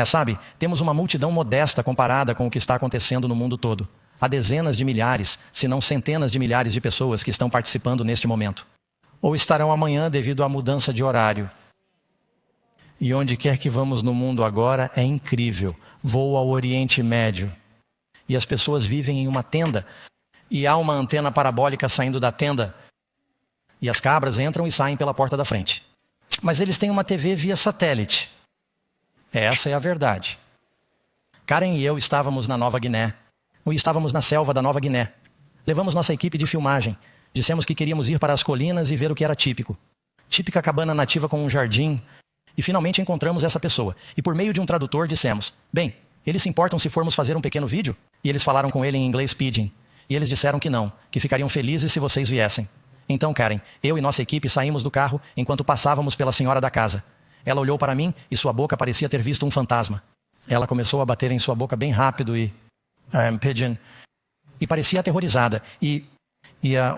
Sabe, temos uma multidão modesta comparada com o que está acontecendo no mundo todo. Há dezenas de milhares, se não centenas de milhares de pessoas que estão participando neste momento. Ou estarão amanhã devido à mudança de horário. E onde quer que vamos no mundo agora é incrível. Vou ao Oriente Médio. E as pessoas vivem em uma tenda. E há uma antena parabólica saindo da tenda. E as cabras entram e saem pela porta da frente. Mas eles têm uma TV via satélite. Essa é a verdade. Karen e eu estávamos na Nova Guiné. Ou estávamos na selva da Nova Guiné. Levamos nossa equipe de filmagem. Dissemos que queríamos ir para as colinas e ver o que era típico. Típica cabana nativa com um jardim. E finalmente encontramos essa pessoa. E por meio de um tradutor dissemos: "Bem, eles se importam se formos fazer um pequeno vídeo?" E eles falaram com ele em inglês pidgin. E eles disseram que não, que ficariam felizes se vocês viessem. Então, Karen, eu e nossa equipe saímos do carro enquanto passávamos pela senhora da casa. Ela olhou para mim e sua boca parecia ter visto um fantasma. Ela começou a bater em sua boca bem rápido e pidgin, e parecia aterrorizada.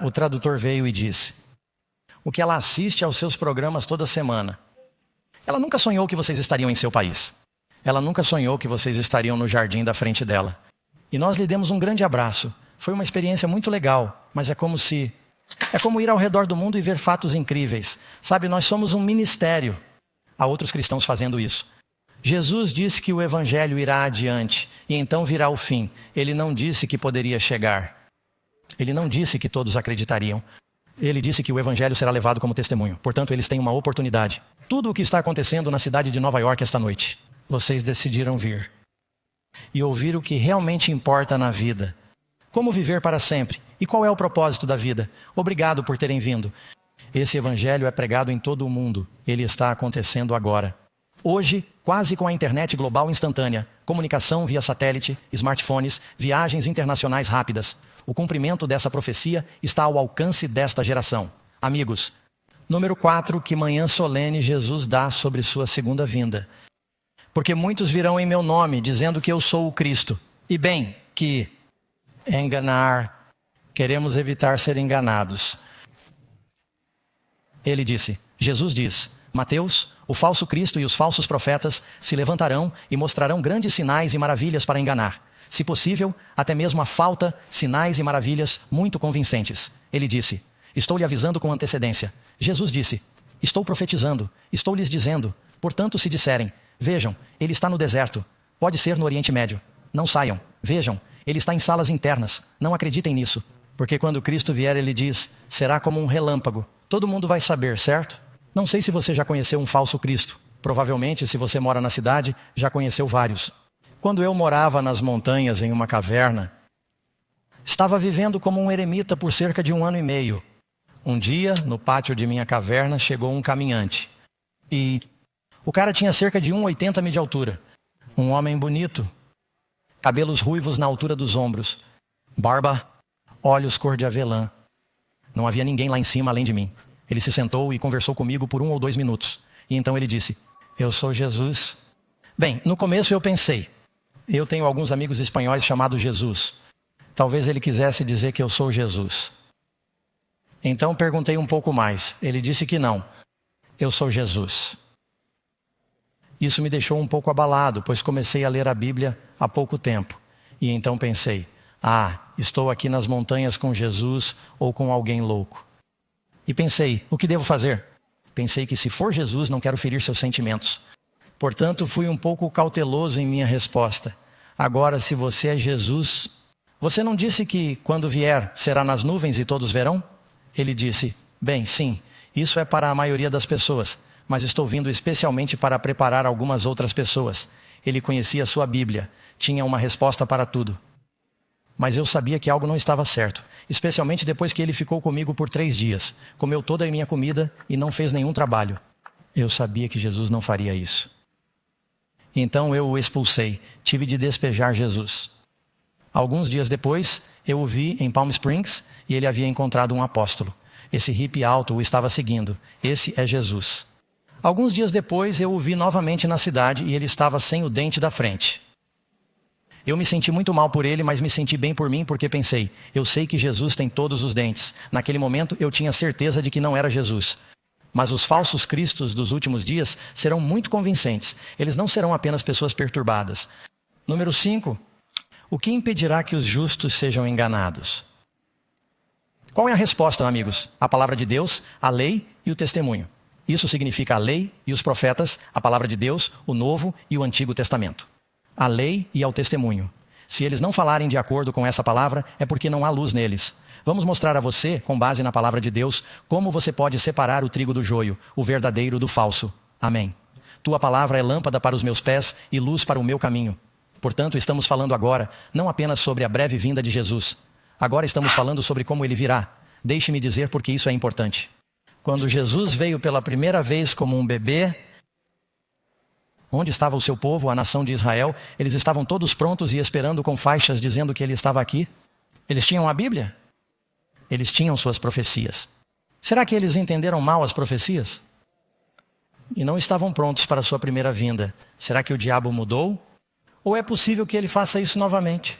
O tradutor veio e disse: "O que ela assiste aos seus programas toda semana. Ela nunca sonhou que vocês estariam em seu país. Ela nunca sonhou que vocês estariam no jardim da frente dela." E nós lhe demos um grande abraço. Foi uma experiência muito legal, mas é como ir ao redor do mundo e ver fatos incríveis. Sabe, nós somos um ministério. Há outros cristãos fazendo isso. Jesus disse que o evangelho irá adiante e então virá o fim. Ele não disse que poderia chegar. Ele não disse que todos acreditariam. Ele disse que o evangelho será levado como testemunho. Portanto, eles têm uma oportunidade. Tudo o que está acontecendo na cidade de Nova York esta noite, vocês decidiram vir e ouvir o que realmente importa na vida. Como viver para sempre? E qual é o propósito da vida? Obrigado por terem vindo. Esse evangelho é pregado em todo o mundo. Ele está acontecendo agora. Hoje, quase com a internet global instantânea, comunicação via satélite, smartphones, viagens internacionais rápidas, o cumprimento dessa profecia está ao alcance desta geração. Amigos, número 4, que manhã solene Jesus dá sobre sua segunda vinda. Porque muitos virão em meu nome, dizendo que eu sou o Cristo. E bem, que enganar, queremos evitar ser enganados. Ele disse, Jesus diz, Mateus, o falso Cristo e os falsos profetas se levantarão e mostrarão grandes sinais e maravilhas para enganar. Se possível, até mesmo a falta, sinais e maravilhas muito convincentes. Ele disse, estou lhe avisando com antecedência. Jesus disse, estou profetizando, estou lhes dizendo. Portanto, se disserem, vejam, ele está no deserto, pode ser no Oriente Médio. Não saiam, vejam, ele está em salas internas. Não acreditem nisso. Porque quando Cristo vier, ele diz, será como um relâmpago. Todo mundo vai saber, certo? Não sei se você já conheceu um falso Cristo. Provavelmente, se você mora na cidade, já conheceu vários. Quando eu morava nas montanhas, em uma caverna, estava vivendo como um eremita por cerca de 1 ano e meio. Um dia, no pátio de minha caverna, chegou um caminhante. E o cara tinha cerca de 1,80 m de altura. Um homem bonito, cabelos ruivos na altura dos ombros, barba, olhos cor de avelã. Não havia ninguém lá em cima além de mim. Ele se sentou e conversou comigo por 1 ou 2 minutos. E então ele disse, eu sou Jesus. Bem, no começo eu pensei, eu tenho alguns amigos espanhóis chamados Jesus. Talvez ele quisesse dizer que eu sou Jesus. Então perguntei um pouco mais. Ele disse que não. Eu sou Jesus. Isso me deixou um pouco abalado, pois comecei a ler a Bíblia há pouco tempo. E então pensei, estou aqui nas montanhas com Jesus ou com alguém louco. E pensei, o que devo fazer? Pensei que se for Jesus, não quero ferir seus sentimentos. Portanto, fui um pouco cauteloso em minha resposta. Agora, se você é Jesus, você não disse que quando vier será nas nuvens e todos verão? Ele disse, bem, sim, isso é para a maioria das pessoas, mas estou vindo especialmente para preparar algumas outras pessoas. Ele conhecia sua Bíblia, tinha uma resposta para tudo. Mas eu sabia que algo não estava certo, especialmente depois que ele ficou comigo por 3 dias, comeu toda a minha comida e não fez nenhum trabalho. Eu sabia que Jesus não faria isso. Então eu o expulsei, tive de despejar Jesus. Alguns dias depois, eu o vi em Palm Springs e ele havia encontrado um apóstolo. Esse hippie alto o estava seguindo. Esse é Jesus. Alguns dias depois, eu o vi novamente na cidade e ele estava sem o dente da frente. Eu me senti muito mal por ele, mas me senti bem por mim porque pensei, eu sei que Jesus tem todos os dentes. Naquele momento eu tinha certeza de que não era Jesus. Mas os falsos cristos dos últimos dias serão muito convincentes. Eles não serão apenas pessoas perturbadas. Número 5. O que impedirá que os justos sejam enganados? Qual é a resposta, amigos? A palavra de Deus, a lei e o testemunho. Isso significa a lei e os profetas, a palavra de Deus, o Novo e o Antigo Testamento. A lei e ao testemunho. Se eles não falarem de acordo com essa palavra, é porque não há luz neles. Vamos mostrar a você, com base na palavra de Deus, como você pode separar o trigo do joio, o verdadeiro do falso. Amém. Tua palavra é lâmpada para os meus pés e luz para o meu caminho. Portanto, estamos falando agora, não apenas sobre a breve vinda de Jesus. Agora estamos falando sobre como ele virá. Deixe-me dizer porque isso é importante. Quando Jesus veio pela primeira vez como um bebê, onde estava o seu povo, a nação de Israel? Eles estavam todos prontos e esperando com faixas dizendo que ele estava aqui. Eles tinham a Bíblia? Eles tinham suas profecias. Será que eles entenderam mal as profecias? E não estavam prontos para a sua primeira vinda. Será que o diabo mudou? Ou é possível que ele faça isso novamente?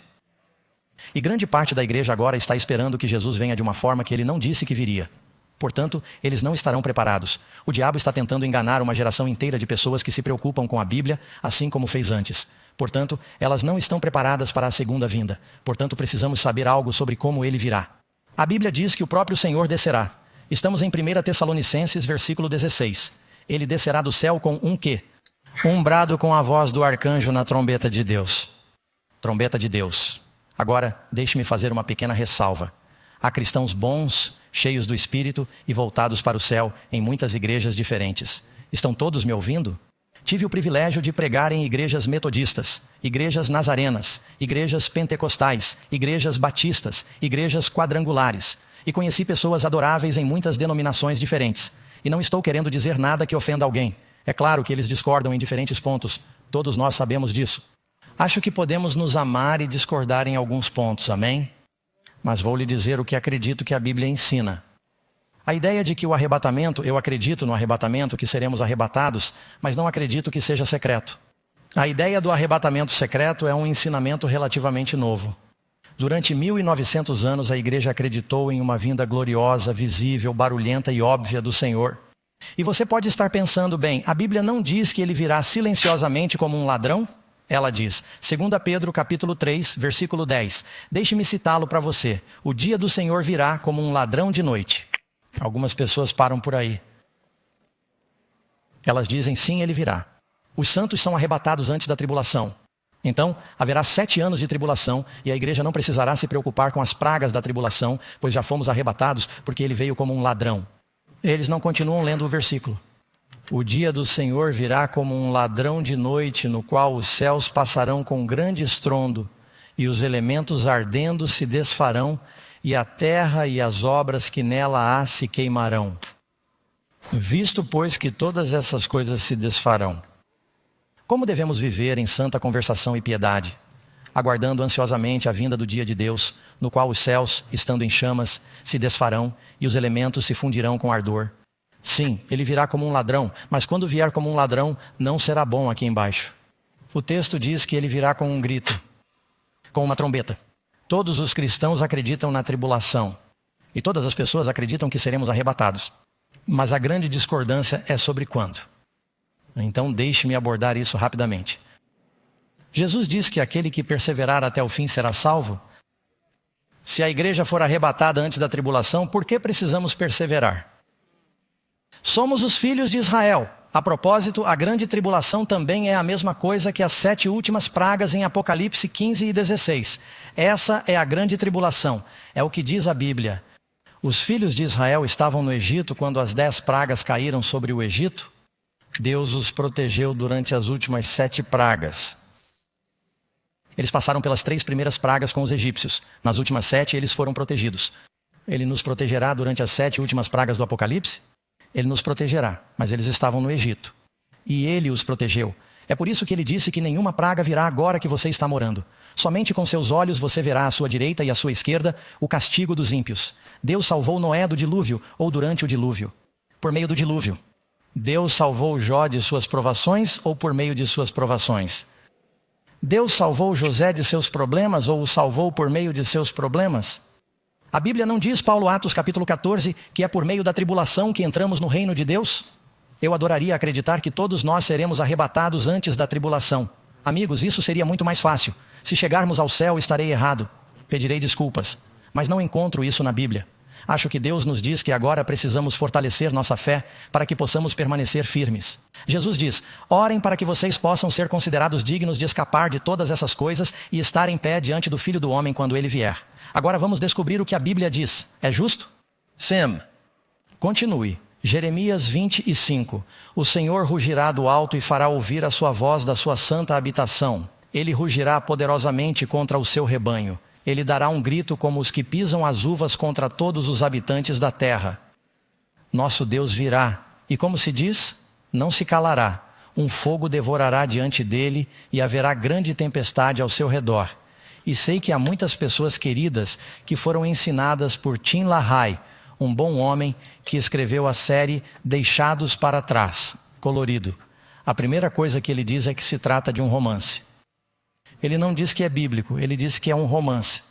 E grande parte da igreja agora está esperando que Jesus venha de uma forma que ele não disse que viria. Portanto, eles não estarão preparados. O diabo está tentando enganar uma geração inteira de pessoas que se preocupam com a Bíblia, assim como fez antes. Portanto, elas não estão preparadas para a segunda vinda. Portanto, precisamos saber algo sobre como ele virá. A Bíblia diz que o próprio Senhor descerá. Estamos em 1 Tessalonicenses, versículo 16. Ele descerá do céu com um quê? Um brado com a voz do arcanjo na trombeta de Deus. Trombeta de Deus. Agora, deixe-me fazer uma pequena ressalva. Há cristãos bons, cheios do Espírito e voltados para o céu em muitas igrejas diferentes. Estão todos me ouvindo? Tive o privilégio de pregar em igrejas metodistas, igrejas nazarenas, igrejas pentecostais, igrejas batistas, igrejas quadrangulares. E conheci pessoas adoráveis em muitas denominações diferentes. E não estou querendo dizer nada que ofenda alguém. É claro que eles discordam em diferentes pontos. Todos nós sabemos disso. Acho que podemos nos amar e discordar em alguns pontos, amém? Mas vou lhe dizer o que acredito que a Bíblia ensina. A ideia de que o arrebatamento, eu acredito no arrebatamento, que seremos arrebatados, mas não acredito que seja secreto. A ideia do arrebatamento secreto é um ensinamento relativamente novo. Durante 1900 anos, a igreja acreditou em uma vinda gloriosa, visível, barulhenta e óbvia do Senhor. E você pode estar pensando, bem, a Bíblia não diz que ele virá silenciosamente como um ladrão? Ela diz, 2 Pedro capítulo 3, versículo 10. Deixe-me citá-lo para você. O dia do Senhor virá como um ladrão de noite. Algumas pessoas param por aí. Elas dizem, sim, ele virá. Os santos são arrebatados antes da tribulação. Então, haverá 7 anos de tribulação e a igreja não precisará se preocupar com as pragas da tribulação, pois já fomos arrebatados porque ele veio como um ladrão. Eles não continuam lendo o versículo. O dia do Senhor virá como um ladrão de noite, no qual os céus passarão com grande estrondo, e os elementos ardendo se desfarão, e a terra e as obras que nela há se queimarão. Visto, pois, que todas essas coisas se desfarão, como devemos viver em santa conversação e piedade, aguardando ansiosamente a vinda do dia de Deus, no qual os céus, estando em chamas, se desfarão e os elementos se fundirão com ardor? Sim, ele virá como um ladrão, mas quando vier como um ladrão, não será bom aqui embaixo. O texto diz que ele virá com um grito, com uma trombeta. Todos os cristãos acreditam na tribulação e todas as pessoas acreditam que seremos arrebatados. Mas a grande discordância é sobre quando. Então deixe-me abordar isso rapidamente. Jesus diz que aquele que perseverar até o fim será salvo. Se a igreja for arrebatada antes da tribulação, por que precisamos perseverar? Somos os filhos de Israel. A propósito, a grande tribulação também é a mesma coisa que as 7 últimas pragas em Apocalipse 15 e 16. Essa é a grande tribulação. É o que diz a Bíblia. Os filhos de Israel estavam no Egito quando as 10 pragas caíram sobre o Egito. Deus os protegeu durante as últimas 7 pragas. Eles passaram pelas 3 primeiras pragas com os egípcios. Nas últimas 7, eles foram protegidos. Ele nos protegerá durante as 7 últimas pragas do Apocalipse? Ele nos protegerá, mas eles estavam no Egito. E ele os protegeu. É por isso que ele disse que nenhuma praga virá agora que você está morando. Somente com seus olhos você verá à sua direita e à sua esquerda o castigo dos ímpios. Deus salvou Noé do dilúvio ou durante o dilúvio? Por meio do dilúvio. Deus salvou Jó de suas provações ou por meio de suas provações? Deus salvou José de seus problemas ou o salvou por meio de seus problemas? A Bíblia não diz, Paulo Atos capítulo 14, que é por meio da tribulação que entramos no reino de Deus? Eu adoraria acreditar que todos nós seremos arrebatados antes da tribulação. Amigos, isso seria muito mais fácil. Se chegarmos ao céu, estarei errado. Pedirei desculpas. Mas não encontro isso na Bíblia. Acho que Deus nos diz que agora precisamos fortalecer nossa fé para que possamos permanecer firmes. Jesus diz, orem para que vocês possam ser considerados dignos de escapar de todas essas coisas e estar em pé diante do Filho do Homem quando ele vier. Agora vamos descobrir o que a Bíblia diz. É justo? Sam, continue. Jeremias 25. O Senhor rugirá do alto e fará ouvir a sua voz da sua santa habitação. Ele rugirá poderosamente contra o seu rebanho. Ele dará um grito como os que pisam as uvas contra todos os habitantes da terra. Nosso Deus virá, e como se diz, não se calará. Um fogo devorará diante dele e haverá grande tempestade ao seu redor. E sei que há muitas pessoas queridas que foram ensinadas por Tim LaHaye, um bom homem que escreveu a série Deixados para Trás, colorido. A primeira coisa que ele diz é que se trata de um romance. Ele não diz que é bíblico, ele diz que é um romance.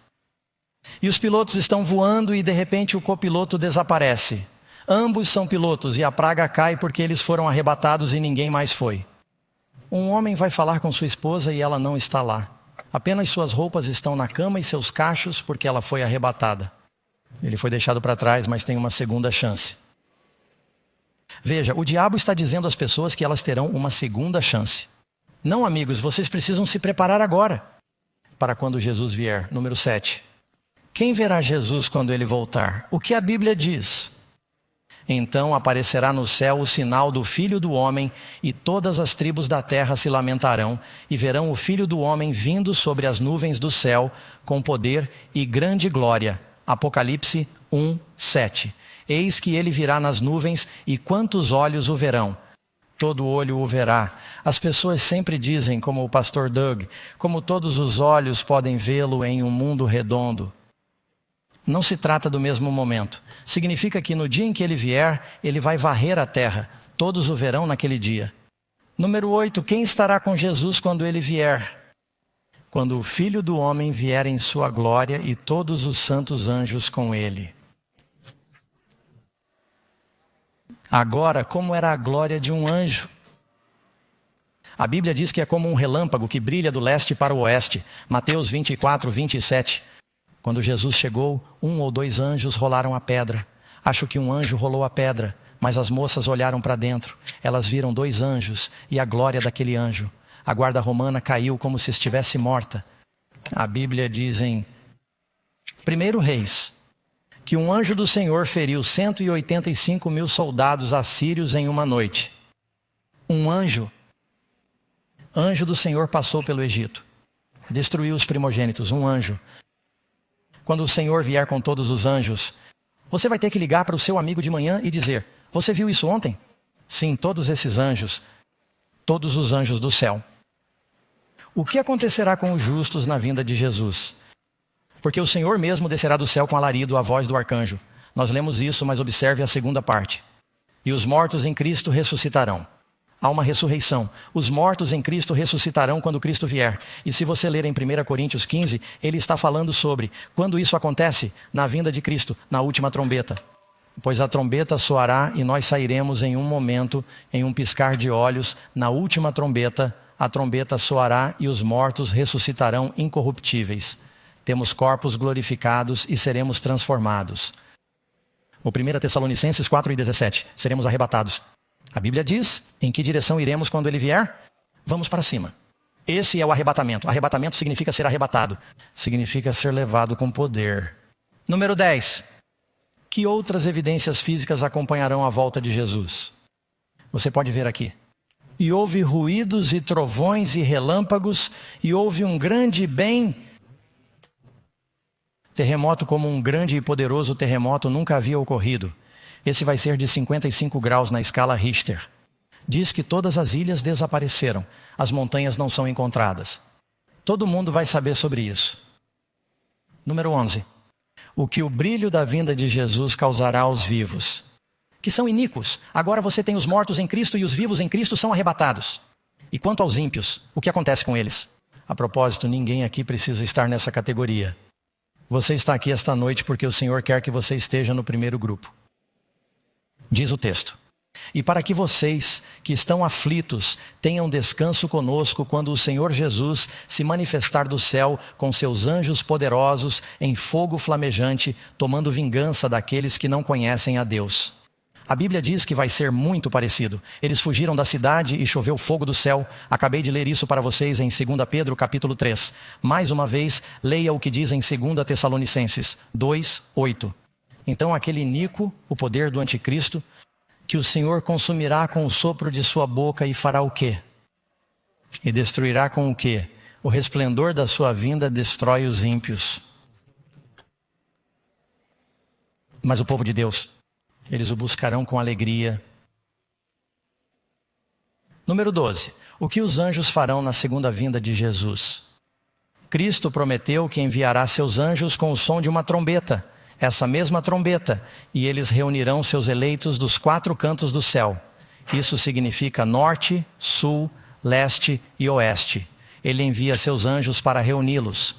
E os pilotos estão voando e de repente o copiloto desaparece. Ambos são pilotos e a praga cai porque eles foram arrebatados e ninguém mais foi. Um homem vai falar com sua esposa e ela não está lá. Apenas suas roupas estão na cama e seus cachos porque ela foi arrebatada. Ele foi deixado para trás, mas tem uma segunda chance. Veja, o diabo está dizendo às pessoas que elas terão uma segunda chance. Não, amigos, vocês precisam se preparar agora para quando Jesus vier. Número 7. Quem verá Jesus quando ele voltar? O que a Bíblia diz? Então aparecerá no céu o sinal do Filho do Homem, e todas as tribos da terra se lamentarão, e verão o Filho do Homem vindo sobre as nuvens do céu, com poder e grande glória. Apocalipse 1, 7. Eis que ele virá nas nuvens, e quantos olhos o verão? todo olho o verá. As pessoas sempre dizem, como o pastor Doug, como todos os olhos podem vê-lo em um mundo redondo. Não se trata do mesmo momento. Significa que no dia em que ele vier, ele vai varrer a terra. Todos o verão naquele dia. Número 8, quem estará com Jesus quando ele vier? Quando o Filho do Homem vier em sua glória e todos os santos anjos com ele. Agora, como era a glória de um anjo? A Bíblia diz que é como um relâmpago que brilha do leste para o oeste. Mateus 24, 27. Quando Jesus chegou, 1 ou 2 anjos rolaram a pedra. Acho que um anjo rolou a pedra, mas as moças olharam para dentro. Elas viram 2 anjos e a glória daquele anjo. A guarda romana caiu como se estivesse morta. A Bíblia diz em 1 Reis que um anjo do Senhor feriu 185 mil soldados assírios em uma noite. Um anjo do Senhor passou pelo Egito. Destruiu os primogênitos, um anjo. Quando o Senhor vier com todos os anjos, você vai ter que ligar para o seu amigo de manhã e dizer: você viu isso ontem? Sim, todos esses anjos, todos os anjos do céu. O que acontecerá com os justos na vinda de Jesus? Porque o Senhor mesmo descerá do céu com alarido, a voz do arcanjo. Nós lemos isso, mas observe a segunda parte. E os mortos em Cristo ressuscitarão. Há uma ressurreição. Os mortos em Cristo ressuscitarão quando Cristo vier. E se você ler em 1 Coríntios 15, ele está falando sobre quando isso acontece, na vinda de Cristo, na última trombeta. Pois a trombeta soará e nós sairemos em um momento, em um piscar de olhos, na última trombeta, a trombeta soará e os mortos ressuscitarão incorruptíveis. Temos corpos glorificados e seremos transformados. O 1 Tessalonicenses 4:17, seremos arrebatados. A Bíblia diz, em que direção iremos quando ele vier? Vamos para cima. Esse é o arrebatamento. Arrebatamento significa ser arrebatado. Significa ser levado com poder. Número 10. Que outras evidências físicas acompanharão a volta de Jesus? Você pode ver aqui. E houve ruídos e trovões e relâmpagos, e houve um grande terremoto, como um grande e poderoso terremoto nunca havia ocorrido. Esse vai ser de 55 graus na escala Richter. Diz que todas as ilhas desapareceram, as montanhas não são encontradas. Todo mundo vai saber sobre isso. Número 11. O que o brilho da vinda de Jesus causará aos vivos, que são iníquos. Agora você tem os mortos em Cristo e os vivos em Cristo são arrebatados. E quanto aos ímpios, o que acontece com eles? A propósito, ninguém aqui precisa estar nessa categoria. Você está aqui esta noite porque o Senhor quer que você esteja no primeiro grupo. Diz o texto. E para que vocês que estão aflitos tenham descanso conosco quando o Senhor Jesus se manifestar do céu com seus anjos poderosos em fogo flamejante, tomando vingança daqueles que não conhecem a Deus. A Bíblia diz que vai ser muito parecido. Eles fugiram da cidade e choveu fogo do céu. Acabei de ler isso para vocês em 2 Pedro capítulo 3. Mais uma vez, leia o que diz em 2 Tessalonicenses 2:8. Então aquele iníquo, o poder do anticristo, que o Senhor consumirá com o sopro de sua boca e fará o quê? E destruirá com o quê? O resplendor da sua vinda destrói os ímpios. Mas o povo de Deus, eles o buscarão com alegria. Número 12. O que os anjos farão na segunda vinda de Jesus? Cristo prometeu que enviará seus anjos com o som de uma trombeta. Essa mesma trombeta, e eles reunirão seus eleitos dos 4 cantos do céu. Isso significa norte, sul, leste e oeste. Ele envia seus anjos para reuni-los.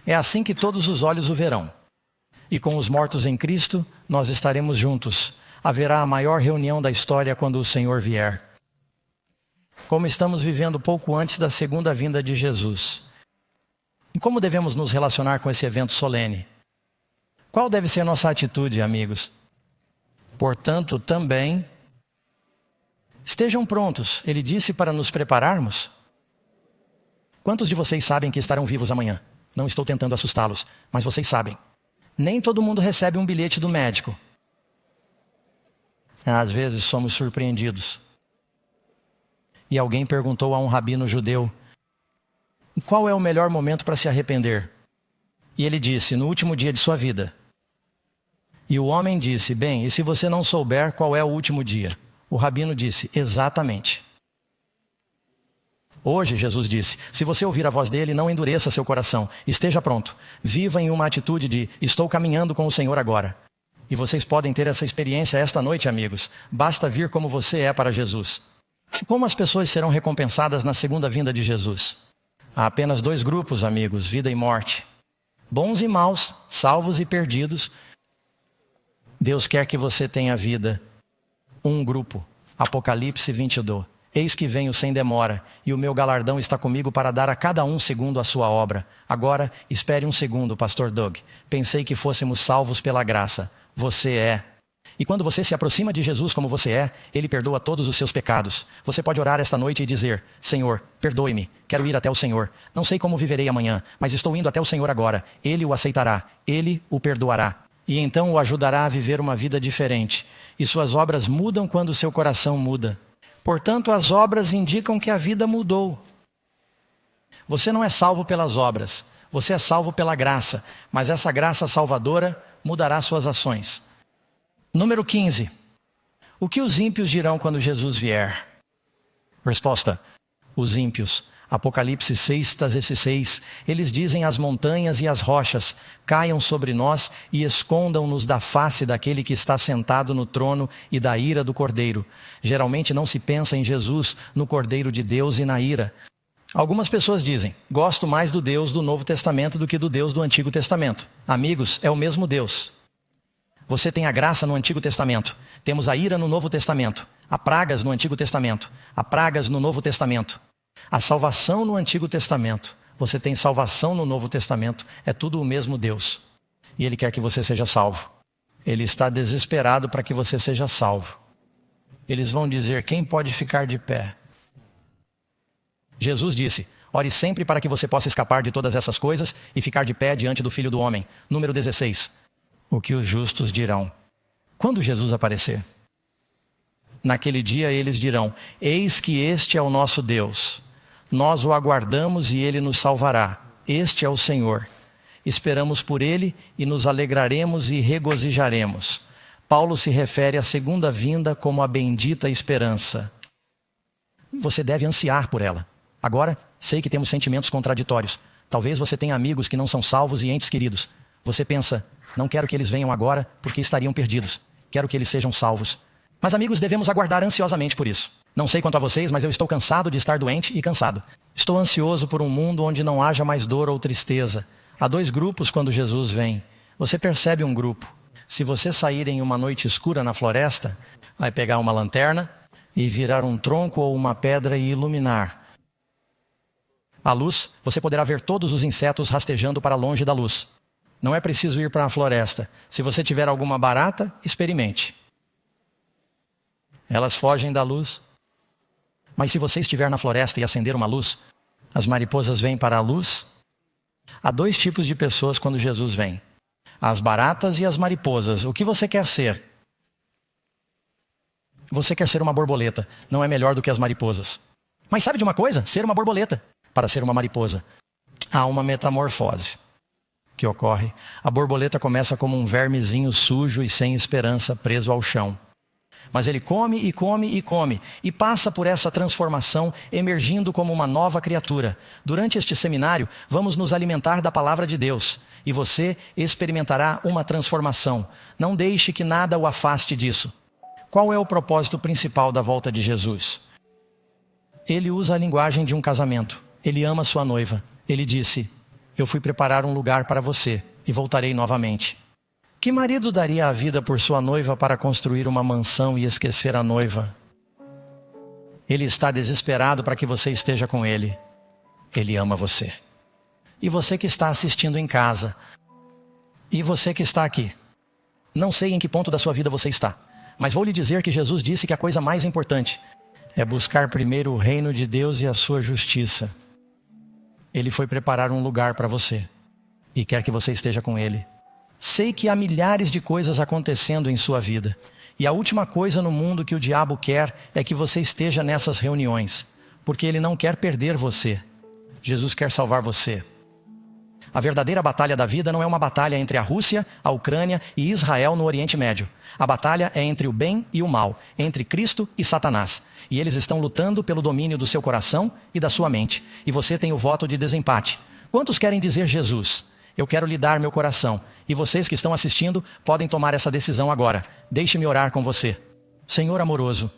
É assim que todos os olhos o verão. E com os mortos em Cristo, nós estaremos juntos. Haverá a maior reunião da história quando o Senhor vier. Como estamos vivendo pouco antes da segunda vinda de Jesus. E como devemos nos relacionar com esse evento solene? Qual deve ser a nossa atitude, amigos? Portanto, também, estejam prontos. Ele disse para nos prepararmos. Quantos de vocês sabem que estarão vivos amanhã? Não estou tentando assustá-los, mas vocês sabem. Nem todo mundo recebe um bilhete do médico. Às vezes somos surpreendidos. E alguém perguntou a um rabino judeu: qual é o melhor momento para se arrepender? E ele disse: no último dia de sua vida. E o homem disse: bem, e se você não souber qual é o último dia? O rabino disse: exatamente. Hoje, Jesus disse, se você ouvir a voz dele, não endureça seu coração. Esteja pronto. Viva em uma atitude de: estou caminhando com o Senhor agora. E vocês podem ter essa experiência esta noite, amigos. Basta vir como você é para Jesus. Como as pessoas serão recompensadas na segunda vinda de Jesus? Há apenas 2 grupos, amigos: vida e morte. Bons e maus, salvos e perdidos. Deus quer que você tenha vida. Um grupo. Apocalipse 22. Eis que venho sem demora, e o meu galardão está comigo para dar a cada um segundo a sua obra. Agora, espere um segundo, pastor Doug. Pensei que fôssemos salvos pela graça. Você é. E quando você se aproxima de Jesus como você é, Ele perdoa todos os seus pecados. Você pode orar esta noite e dizer: Senhor, perdoe-me, quero ir até o Senhor. Não sei como viverei amanhã, mas estou indo até o Senhor agora. Ele o aceitará, Ele o perdoará. E então o ajudará a viver uma vida diferente. E suas obras mudam quando seu coração muda. Portanto, as obras indicam que a vida mudou. Você não é salvo pelas obras, você é salvo pela graça. Mas essa graça salvadora mudará suas ações. Número 15. O que os ímpios dirão quando Jesus vier? Resposta: os ímpios. Apocalipse 6:6. Eles dizem às montanhas e às rochas: caiam sobre nós e escondam-nos da face daquele que está sentado no trono e da ira do Cordeiro. Geralmente não se pensa em Jesus, no Cordeiro de Deus e na ira. Algumas pessoas dizem: gosto mais do Deus do Novo Testamento do que do Deus do Antigo Testamento. Amigos, é o mesmo Deus. Você tem a graça no Antigo Testamento. Temos a ira no Novo Testamento. Há pragas no Antigo Testamento. Há pragas no Novo Testamento. A salvação no Antigo Testamento. Você tem salvação no Novo Testamento. É tudo o mesmo Deus. E Ele quer que você seja salvo. Ele está desesperado para que você seja salvo. Eles vão dizer: quem pode ficar de pé? Jesus disse: ore sempre para que você possa escapar de todas essas coisas e ficar de pé diante do Filho do Homem. Número 16. O que os justos dirão? Quando Jesus aparecer? Naquele dia eles dirão: eis que este é o nosso Deus. Nós o aguardamos e Ele nos salvará. Este é o Senhor. Esperamos por Ele e nos alegraremos e regozijaremos. Paulo se refere à segunda vinda como a bendita esperança. Você deve ansiar por ela. Agora, sei que temos sentimentos contraditórios. Talvez você tenha amigos que não são salvos e entes queridos. Você pensa: não quero que eles venham agora porque estariam perdidos. Quero que eles sejam salvos. Mas, amigos, devemos aguardar ansiosamente por isso. Não sei quanto a vocês, mas eu estou cansado de estar doente e cansado. Estou ansioso por um mundo onde não haja mais dor ou tristeza. Há 2 grupos quando Jesus vem. Você percebe um grupo. Se você sair em uma noite escura na floresta, vai pegar uma lanterna e virar um tronco ou uma pedra e iluminar. À luz, você poderá ver todos os insetos rastejando para longe da luz. Não é preciso ir para a floresta. Se você tiver alguma barata, experimente. Elas fogem da luz. Mas se você estiver na floresta e acender uma luz, as mariposas vêm para a luz. Há 2 tipos de pessoas quando Jesus vem: as baratas e as mariposas. O que você quer ser? Você quer ser uma borboleta. Não é melhor do que as mariposas. Mas sabe de uma coisa? Ser uma borboleta para ser uma mariposa, há uma metamorfose que ocorre. A borboleta começa como um vermezinho sujo e sem esperança, preso ao chão. Mas ele come e come e come e passa por essa transformação, emergindo como uma nova criatura. Durante este seminário, vamos nos alimentar da palavra de Deus e você experimentará uma transformação. Não deixe que nada o afaste disso. Qual é o propósito principal da volta de Jesus? Ele usa a linguagem de um casamento. Ele ama sua noiva. Ele disse: eu fui preparar um lugar para você e voltarei novamente. Que marido daria a vida por sua noiva para construir uma mansão e esquecer a noiva? Ele está desesperado para que você esteja com ele. Ele ama você. E você que está assistindo em casa. E você que está aqui. Não sei em que ponto da sua vida você está, mas vou lhe dizer que Jesus disse que a coisa mais importante é buscar primeiro o reino de Deus e a sua justiça. Ele foi preparar um lugar para você e quer que você esteja com ele. Sei que há milhares de coisas acontecendo em sua vida. E a última coisa no mundo que o diabo quer é que você esteja nessas reuniões. Porque ele não quer perder você. Jesus quer salvar você. A verdadeira batalha da vida não é uma batalha entre a Rússia, a Ucrânia e Israel no Oriente Médio. A batalha é entre o bem e o mal, entre Cristo e Satanás. E eles estão lutando pelo domínio do seu coração e da sua mente. E você tem o voto de desempate. Quantos querem dizer Jesus? Eu quero lhe dar meu coração. E vocês que estão assistindo podem tomar essa decisão agora. Deixe-me orar com você. Senhor amoroso,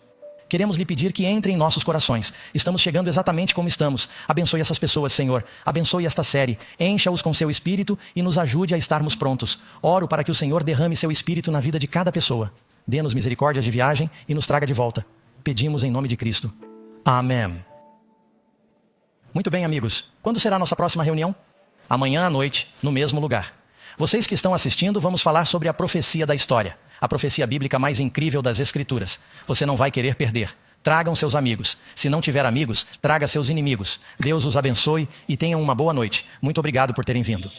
queremos lhe pedir que entre em nossos corações. Estamos chegando exatamente como estamos. Abençoe essas pessoas, Senhor. Abençoe esta série. Encha-os com seu espírito e nos ajude a estarmos prontos. Oro para que o Senhor derrame seu espírito na vida de cada pessoa. Dê-nos misericórdia de viagem e nos traga de volta. Pedimos em nome de Cristo. Amém. Muito bem, amigos. Quando será a nossa próxima reunião? Amanhã à noite, no mesmo lugar. Vocês que estão assistindo, vamos falar sobre a profecia da história. A profecia bíblica mais incrível das Escrituras. Você não vai querer perder. Tragam seus amigos. Se não tiver amigos, traga seus inimigos. Deus os abençoe e tenham uma boa noite. Muito obrigado por terem vindo.